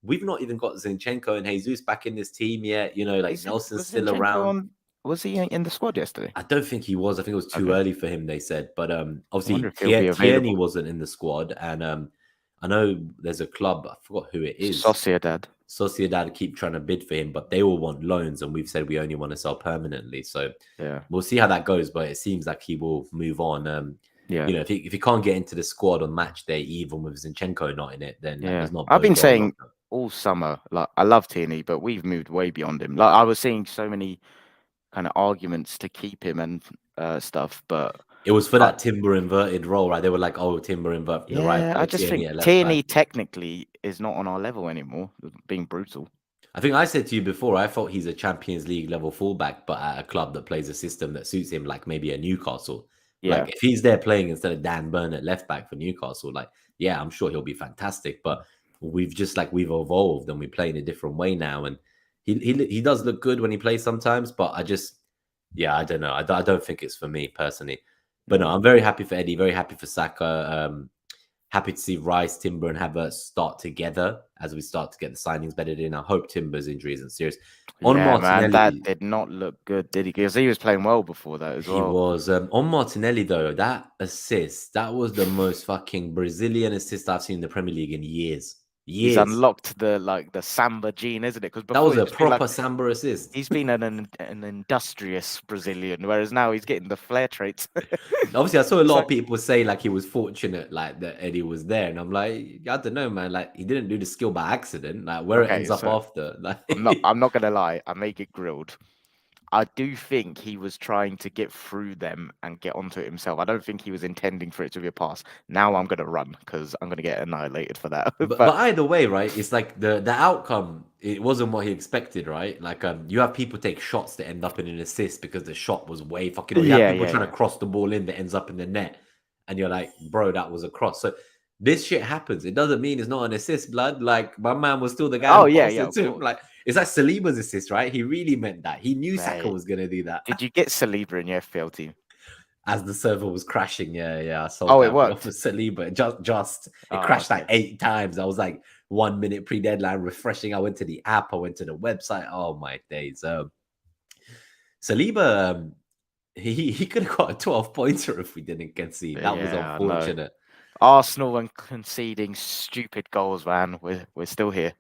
We've not even got Zinchenko and Jesus back in this team yet. Like Nelson's Was still Zinchenko around. on? Was he in the squad yesterday? I don't think he was. I think it was too Okay, early for him, they said. But I wonder obviously if he'll be Tierney available. wasn't in the squad. And I know there's a club, I forgot who it is. Sociedad. Sociedad keep trying to bid for him, but they all want loans, and we've said we only want to sell permanently. So Yeah, we'll see how that goes, but it seems like he will move on. yeah, If he can't get into the squad on match day, even with Zinchenko not in it, then that yeah. does not I've bode been well saying long term. all summer, like I love Tierney, but we've moved way beyond him. Like I was seeing so many kind of arguments to keep him and stuff, but It was for I, that Timber inverted role, right? They were like, "Oh, Timber invert from the right, yeah, I put just Tierney think at left back." Tierney technically is not on our level anymore. Being brutal. I think I said to you before, I thought he's a Champions League level fullback, but at a club that plays a system that suits him, like maybe a Newcastle. Yeah, Like if he's there playing instead of Dan Burn at left back for Newcastle, like yeah, I'm sure he'll be fantastic. But we've evolved and we play in a different way now, and he does look good when he plays sometimes. But I don't know. I don't think it's for me personally. But no, yeah. I'm very happy for Eddie. Very happy for Saka. Happy to see Rice, Timber, and Havertz start together as we start to get the signings bedded in. I hope Timber's injury isn't serious. On Yeah, man, that Martinelli, did not look good, did he? Because he was playing well before that as he well. was on Martinelli though. That assist, that was the most fucking Brazilian assist I've seen in the Premier League in years. He's Years. unlocked the Samba gene, isn't it? Because That before was he's a just been like proper Samba assist. he's been an industrious Brazilian, whereas now he's getting the flair traits. Obviously, I saw a It's lot of like, people say like he was fortunate, like that Eddie was there, and I'm like, I don't know, man. Like he didn't do the skill by accident. Like where it okay, ends up so after, like I'm not gonna lie, I may get grilled. I do think he was trying to get through them and get onto it himself. I don't think he was intending for it to be a pass. Now I'm gonna run because I'm gonna get annihilated for that. But either way, right? It's like the outcome. It wasn't what he expected, right? Like you have people take shots that end up in an assist because the shot was way fucking. Or you have Yeah, people yeah, trying yeah. to cross the ball in that ends up in the net, and you're like, bro, that was a cross. So this shit happens. It doesn't mean it's not an assist, blood. Like my man was still the guy Oh who yeah, passed yeah, it of to him. course. Like it's like Saliba's assist, right? He really meant that. He knew Saka Mate, was gonna do that. did you get Saliba in your FPL team? As the server was crashing, yeah, I sold Oh, it Gabriel for worked. Saliba. Just it Oh, crashed like okay. 8 times. I was like, 1 minute pre-deadline refreshing. I went to the app, I went to the website. Oh my days. Saliba, he could have got a 12 pointer if we didn't concede. That was Yeah, I know. unfortunate. Arsenal and conceding stupid goals, man. We're still here.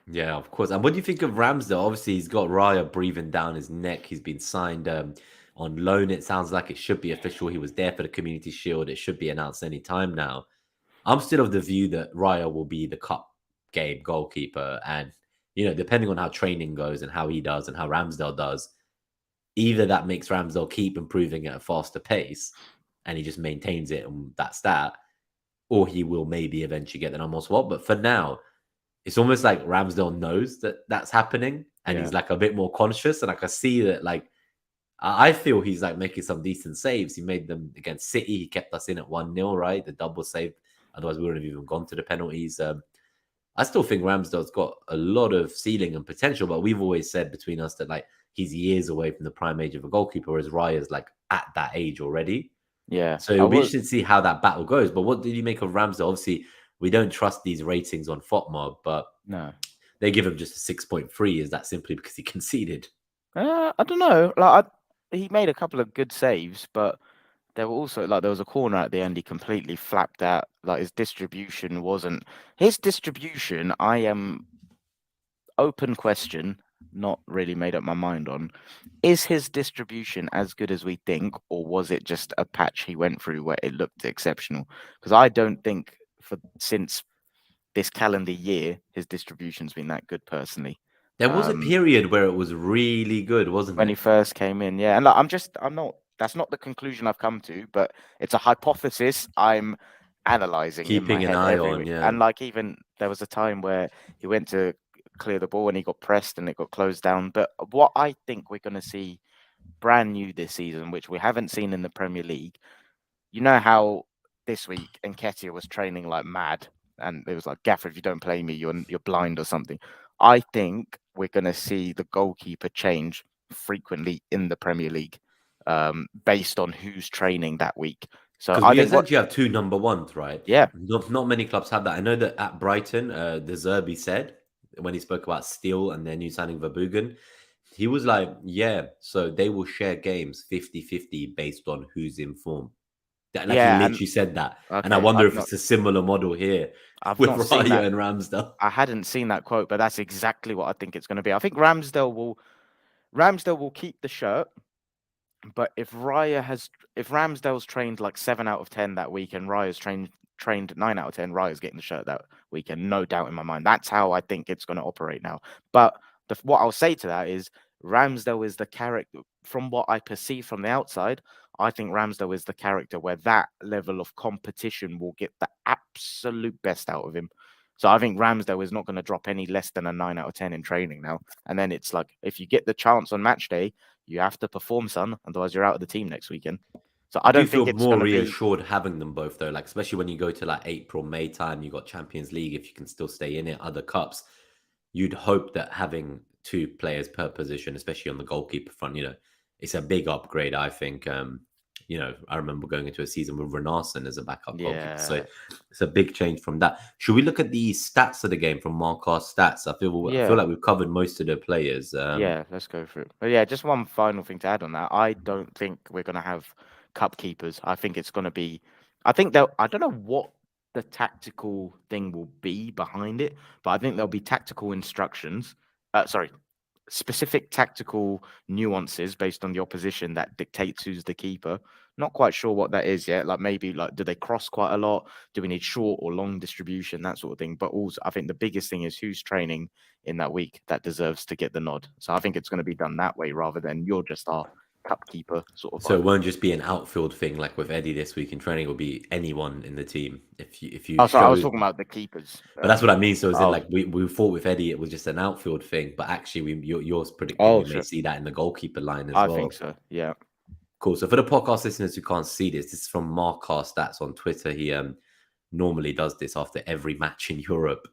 Yeah, of course. And what do you think of Ramsdale? Obviously, he's got Raya breathing down his neck. He's been signed on loan. It sounds like it should be official. He was there for the Community Shield. It should be announced any time now. I'm still of the view that Raya will be the cup game goalkeeper. And, depending on how training goes and how he does and how Ramsdale does, either that makes Ramsdale keep improving at a faster pace and he just maintains it and that's that, or he will maybe eventually get the number one spot. But for now, it's almost like Ramsdale knows that that's happening and he's like a bit more conscious. And I can see that, like, I feel he's like making some decent saves. He made them against City. He kept us in at 1-0, right? The double save. Otherwise, we wouldn't have even gone to the penalties. I still think Ramsdale's got a lot of ceiling and potential, but we've always said between us that, like, he's years away from the prime age of a goalkeeper, whereas Raya's like at that age already. Yeah. So it'll be interesting to see how that battle goes. But what did you make of Ramsdale? Obviously, we don't trust these ratings on FOTMob, but No. they give him just a 6.3. Is that simply because he conceded? I don't know. Like, he made a couple of good saves, but there were also, like, there was a corner at the end he completely flapped out. Like, his distribution wasn't his distribution. I am open question, not really made up my mind on. Is his distribution as good as we think, or was it just a patch he went through where it looked exceptional? Because I don't think since this calendar year his distribution's been that good personally. There was a period where it was really good, wasn't when it? he first came in, yeah. And like, I'm not. That's not the conclusion I've come to, but it's a hypothesis I'm analyzing Keeping in my an head eye every on, week. yeah. And like, even there was a time where he went to clear the ball and he got pressed and it got closed down. But what I think we're going to see brand new this season, which we haven't seen in the Premier League, you know how this week Nketiah was training like mad, and it was like, Gaffer, if you don't play me, you're blind or something. I think we're going to see the goalkeeper change frequently in the Premier League, based on who's training that week. So Because I we think essentially have two number ones, right? Yeah. Not many clubs have that. I know that at Brighton, De Zerbi said when he spoke about Steele and their new signing Verbruggen, he was like, yeah, so they will share games 50-50 based on who's in form. Like, he literally said that. And I wonder if it's a similar model here with Raya and Ramsdale. I hadn't seen that quote, but that's exactly what I think it's going to be. I think Ramsdale will keep the shirt, but if Ramsdale's trained like 7 out of 10 that week and Raya's trained 9 out of 10, Raya's getting the shirt that weekend, no doubt in my mind. That's how I think it's going to operate now. But what I'll say to that is Ramsdale is the character. From what I perceive from the outside, I think Ramsdale is the character where that level of competition will get the absolute best out of him. So I think Ramsdale is not going to drop any less than a 9 out of 10 in training now. And then it's like, if you get the chance on match day, you have to perform, son. Otherwise, you're out of the team next weekend. So I don't think it's more reassured having them both, though. Like, especially when you go to like April, May time, you got Champions League. If you can still stay in it, other cups, you'd hope that having 2 players per position, especially on the goalkeeper front, it's a big upgrade. I think. I remember going into a season with Renarson as a backup goalkeeper, so it's a big change from that. Should we look at the stats of the game from Marcos Stats? I feel like we've covered most of the players. Let's go through it. But yeah, just one final thing to add on that. I don't think we're going to have cup keepers. I think it's going to be. I don't know what the tactical thing will be behind it, but I think there'll be tactical instructions. Specific tactical nuances based on the opposition that dictates who's the keeper. Not quite sure what that is yet. Like, maybe, like, do they cross quite a lot? Do we need short or long distribution? That sort of thing. But also, I think the biggest thing is who's training in that week that deserves to get the nod. So I think it's going to be done that way rather than you're just our cup keeper sort of. So it won't just be an outfield thing like with Eddie this week in training. It will be anyone in the team. If you. Oh, sorry, I was talking about the keepers. But that's what I mean. So is it like we thought with Eddie it was just an outfield thing, but actually yours predicting we may see that in the goalkeeper line as well. I think so. Yeah. Cool. So for the podcast listeners who can't see this is from Marcos Stats on Twitter. He normally does this after every match in Europe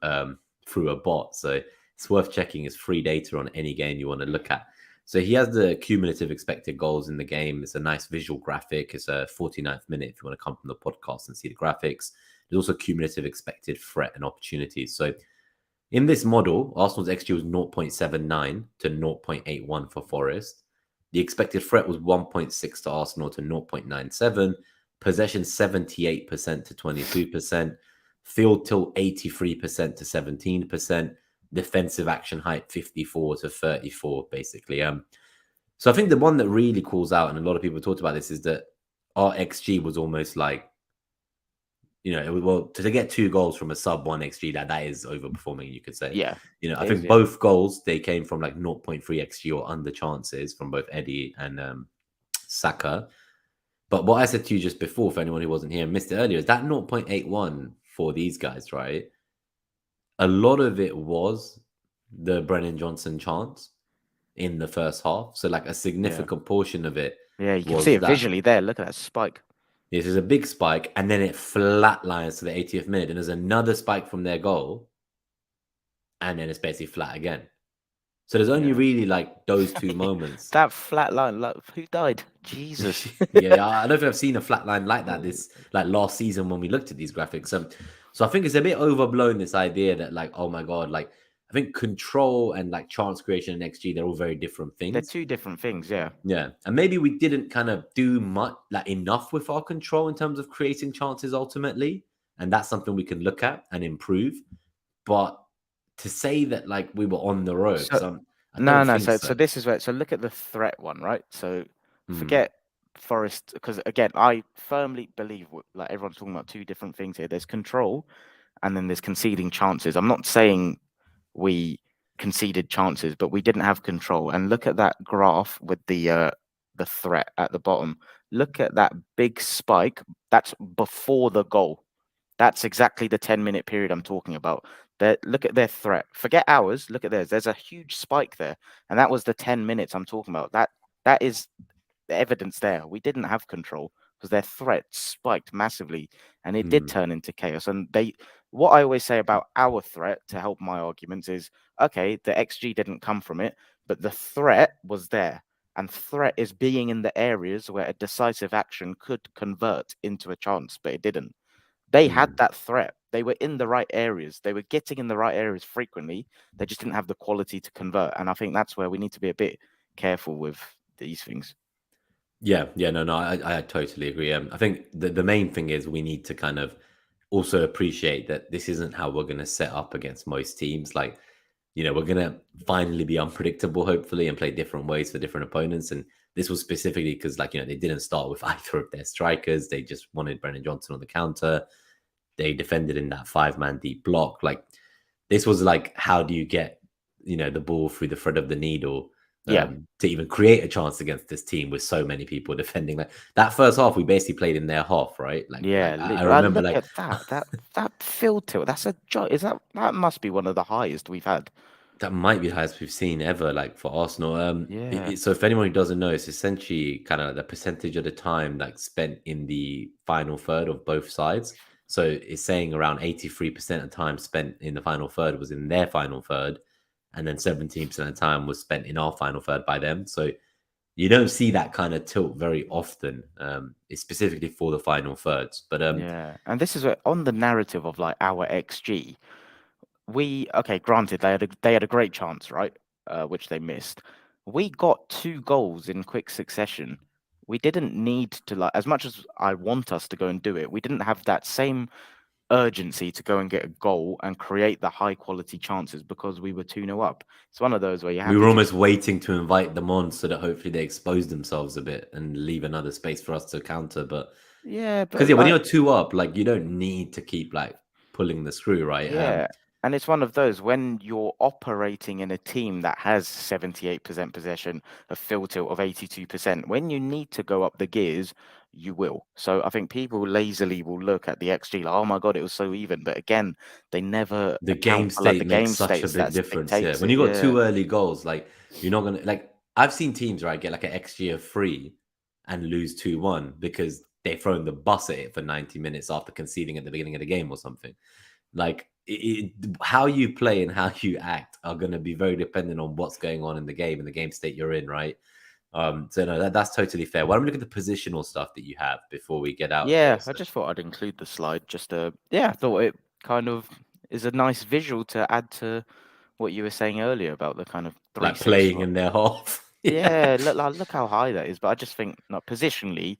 through a bot. So it's worth checking his free data on any game you want to look at. So he has the cumulative expected goals in the game. It's a nice visual graphic. It's a 49th minute if you want to come from the podcast and see the graphics. There's also cumulative expected threat and opportunities. So In this model, Arsenal's XG was 0.79 to 0.81 for Forest. The expected threat was 1.6 to Arsenal to 0.97. Possession 78% to 22%. Field tilt 83% to 17%. Defensive action height 54 to 34, basically. So I think the one that really calls out, and a lot of people talked about this, is that our XG was almost like, to get 2 goals from a sub 1 XG, that is overperforming, you could say. Yeah. I think both goals, they came from like 0.3 XG or under chances from both Eddie and Saka. But what I said to you just before, for anyone who wasn't here and missed it earlier, is that 0.81 for these guys, right? A lot of it was the Brennan Johnson chance in the first half. So like a significant portion of it. Yeah, you can see it visually there. Look at that spike. This is a big spike, and then it flatlines to the 80th minute, and there's another spike from their goal, and then it's basically flat again. So there's only really like those 2 moments. That flat line, like, who died? Jesus. Yeah, I don't think I've seen a flat line like that this like last season when we looked at these graphics. So I think it's a bit overblown, this idea that like, oh my God, like I think control and like chance creation and XG, they're all very different things. They're 2 different things, yeah. Yeah. And maybe we didn't kind of do much, like enough with our control in terms of creating chances ultimately. And that's something we can look at and improve. But to say that like we were on the road, So this is where, so look at the threat one, right? So forget Forest, because again, I firmly believe, like everyone's talking about 2 different things here. There's control and then there's conceding chances. I'm not saying we conceded chances, but we didn't have control. And look at that graph with the threat at the bottom. Look at that big spike. That's before the goal. That's exactly the 10-minute period I'm talking about. Look at their threat. Forget ours. Look at theirs. There's a huge spike there, and that was the 10 minutes I'm talking about. That is the evidence there. We didn't have control because their threat spiked massively, and it did turn into chaos. And what I always say about our threat to help my arguments is, okay, the XG didn't come from it, but the threat was there. And threat is being in the areas where a decisive action could convert into a chance, but it didn't. They had that threat. They were in the right areas. They were getting in the right areas frequently. They just didn't have the quality to convert. And I think that's where we need to be a bit careful with these things. Yeah, no, I totally agree. I think the main thing is we need to kind of also appreciate that this isn't how we're going to set up against most teams. Like, we're going to finally be unpredictable, hopefully, and play different ways for different opponents. And this was specifically because, like, they didn't start with either of their strikers. They just wanted Brennan Johnson on the counter. They defended in that 5-man deep block. Like, this was like, how do you get, the ball through the thread of the needle to even create a chance against this team with so many people defending? Like that first half, we basically played in their half, right? Like, I remember look at that field tilt. That's a joy. That must be one of the highest we've had. That might be the highest we've seen ever, like for Arsenal. So if anyone who doesn't know, it's essentially kind of the percentage of the time like spent in the final third of both sides. So it's saying around 83% of time spent in the final third was in their final third, and then 17% of the time was spent in our final third by them. So you don't see that kind of tilt very often. It's specifically for the final thirds. But and this is where, on the narrative of like our XG, granted they had a great chance, right? Which they missed. We got 2 goals in quick succession. We didn't need to, like, as much as I want us to go and do it, we didn't have that same urgency to go and get a goal and create the high quality chances because we were 2-0 up. It's one of those where we were almost waiting to invite them on so that hopefully they expose themselves a bit and leave another space for us to counter. But because when you're 2 up, like, you don't need to keep like pulling the screw, right? And it's one of those, when you're operating in a team that has 78% possession, a field tilt of 82%, when you need to go up the gears, you will. So I think people lazily will look at the XG like, oh my God, it was so even. But again, they never. The game state makes such a big difference. Yeah. When you got 2 early goals, like, you're not going to, like, I've seen teams, right, get like an XG of 3 and lose 2-1 because they've thrown the bus at it for 90 minutes after conceding at the beginning of the game or something. Like, how you play and how you act are going to be very dependent on what's going on in the game and the game state you're in, right? So no, that's totally fair. Why don't we look at the positional stuff that you have before we get out? I just thought I'd include the slide. I thought it kind of is a nice visual to add to what you were saying earlier about the kind of Like 3-6. playing in their half. Yeah, look how high that is. But I just think, no, positionally,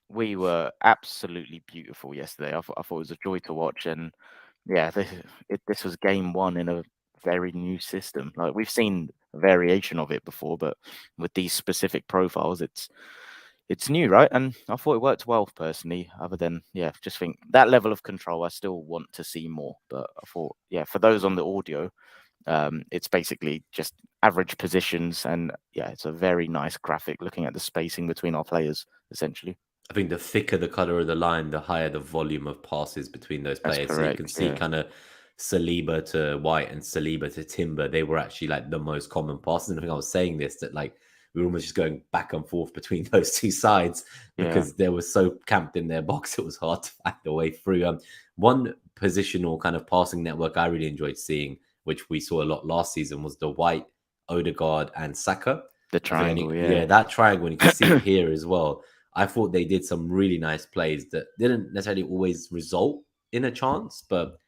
we were absolutely beautiful yesterday. I thought it was a joy to watch, and yeah, this was game one in a very new system. Like we've seen a variation of it before, but with these specific profiles, it's new, right? And I thought it worked well personally. Other than just think that level of control, I still want to see more. But I thought, for those on the audio, it's basically just average positions, and it's a very nice graphic looking at the spacing between our players, essentially. I think the thicker the color of the line, the higher the volume of passes between those That's players. So you can correct. see Yeah. kind of Saliba to White and Saliba to Timber. They were actually like the most common passes. And I think I was saying this, that like we were almost just going back and forth between those two sides because they were so camped in their box. It was hard to find the way through. One positional kind of passing network I really enjoyed seeing, which we saw a lot last season, was the White, Odegaard, and Saka. The triangle, that triangle, and you can see it here as well. I thought they did some really nice plays that didn't necessarily always result in a chance, but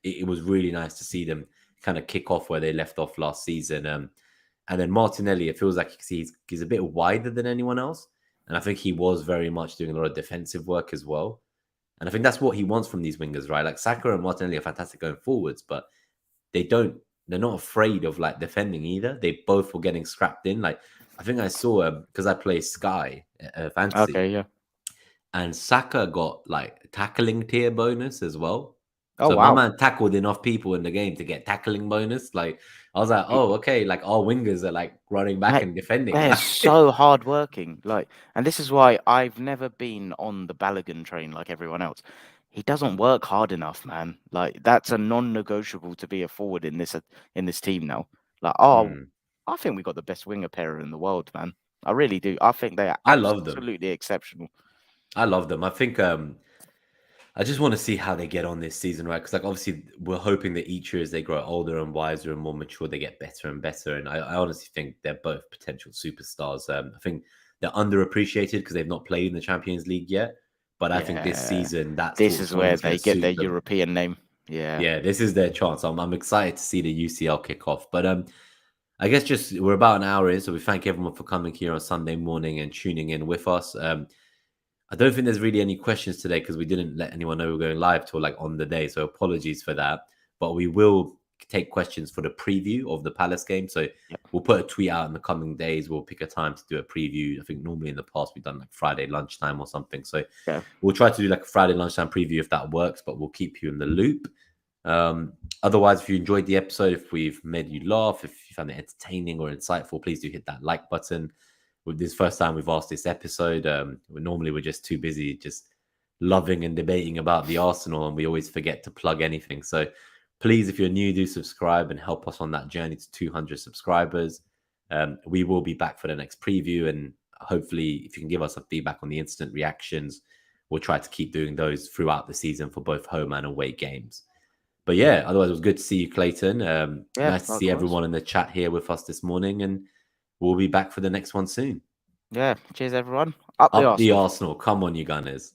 it was really nice to see them kind of kick off where they left off last season. And then Martinelli, it feels like you can see he's a bit wider than anyone else. And I think he was very much doing a lot of defensive work as well. And I think that's what he wants from these wingers, right? Like Saka and Martinelli are fantastic going forwards, but they're not afraid of like defending either. They both were getting scrapped in. Like I think I saw because I play Sky Fantasy. Okay, yeah. And Saka got like tackling tier bonus as well. Oh, so wow. my man tackled enough people in the game to get tackling bonus. Like I was like, oh, okay. Like our wingers are like running back and defending. They're so hardworking. Like, and this is why I've never been on the Balogun train like everyone else. He doesn't work hard enough, man. Like that's a non-negotiable to be a forward in this team now. Like, I think we got the best winger pair in the world, man. I really do. I think they are absolutely exceptional. I love them. I think I just want to see how they get on this season, right? Because like obviously we're hoping that each year as they grow older and wiser and more mature, they get better and better. And I honestly think they're both potential superstars. I think they're underappreciated because they've not played in the Champions League yet. But I think this season, this is where they get their European name. Yeah, this is their chance. I'm excited to see the UCL kick off. But I guess just we're about an hour in, so we thank everyone for coming here on Sunday morning and tuning in with us. I don't think there's really any questions today because we didn't let anyone know we were going live till like on the day. So apologies for that. But we will take questions for the preview of the Palace game. So we'll put a tweet out in the coming days. We'll pick a time to do a preview. I think normally in the past we've done like Friday lunchtime or something. So we'll try to do like a Friday lunchtime preview if that works, but we'll keep you in the loop. Otherwise, if you enjoyed the episode, if we've made you laugh, if you found it entertaining or insightful, please do hit that like button. With this first time we've asked this episode, we're just too busy just loving and debating about the Arsenal, and we always forget to plug anything. So please, if you're new, do subscribe and help us on that journey to 200 subscribers. We will be back for the next preview, and hopefully if you can give us some feedback on the instant reactions, we'll try to keep doing those throughout the season for both home and away games. But otherwise it was good to see you, Clayton. Nice to see everyone in the chat here with us this morning, and we'll be back for the next one soon. Yeah, cheers everyone. Up the Arsenal. Come on, you Gunners.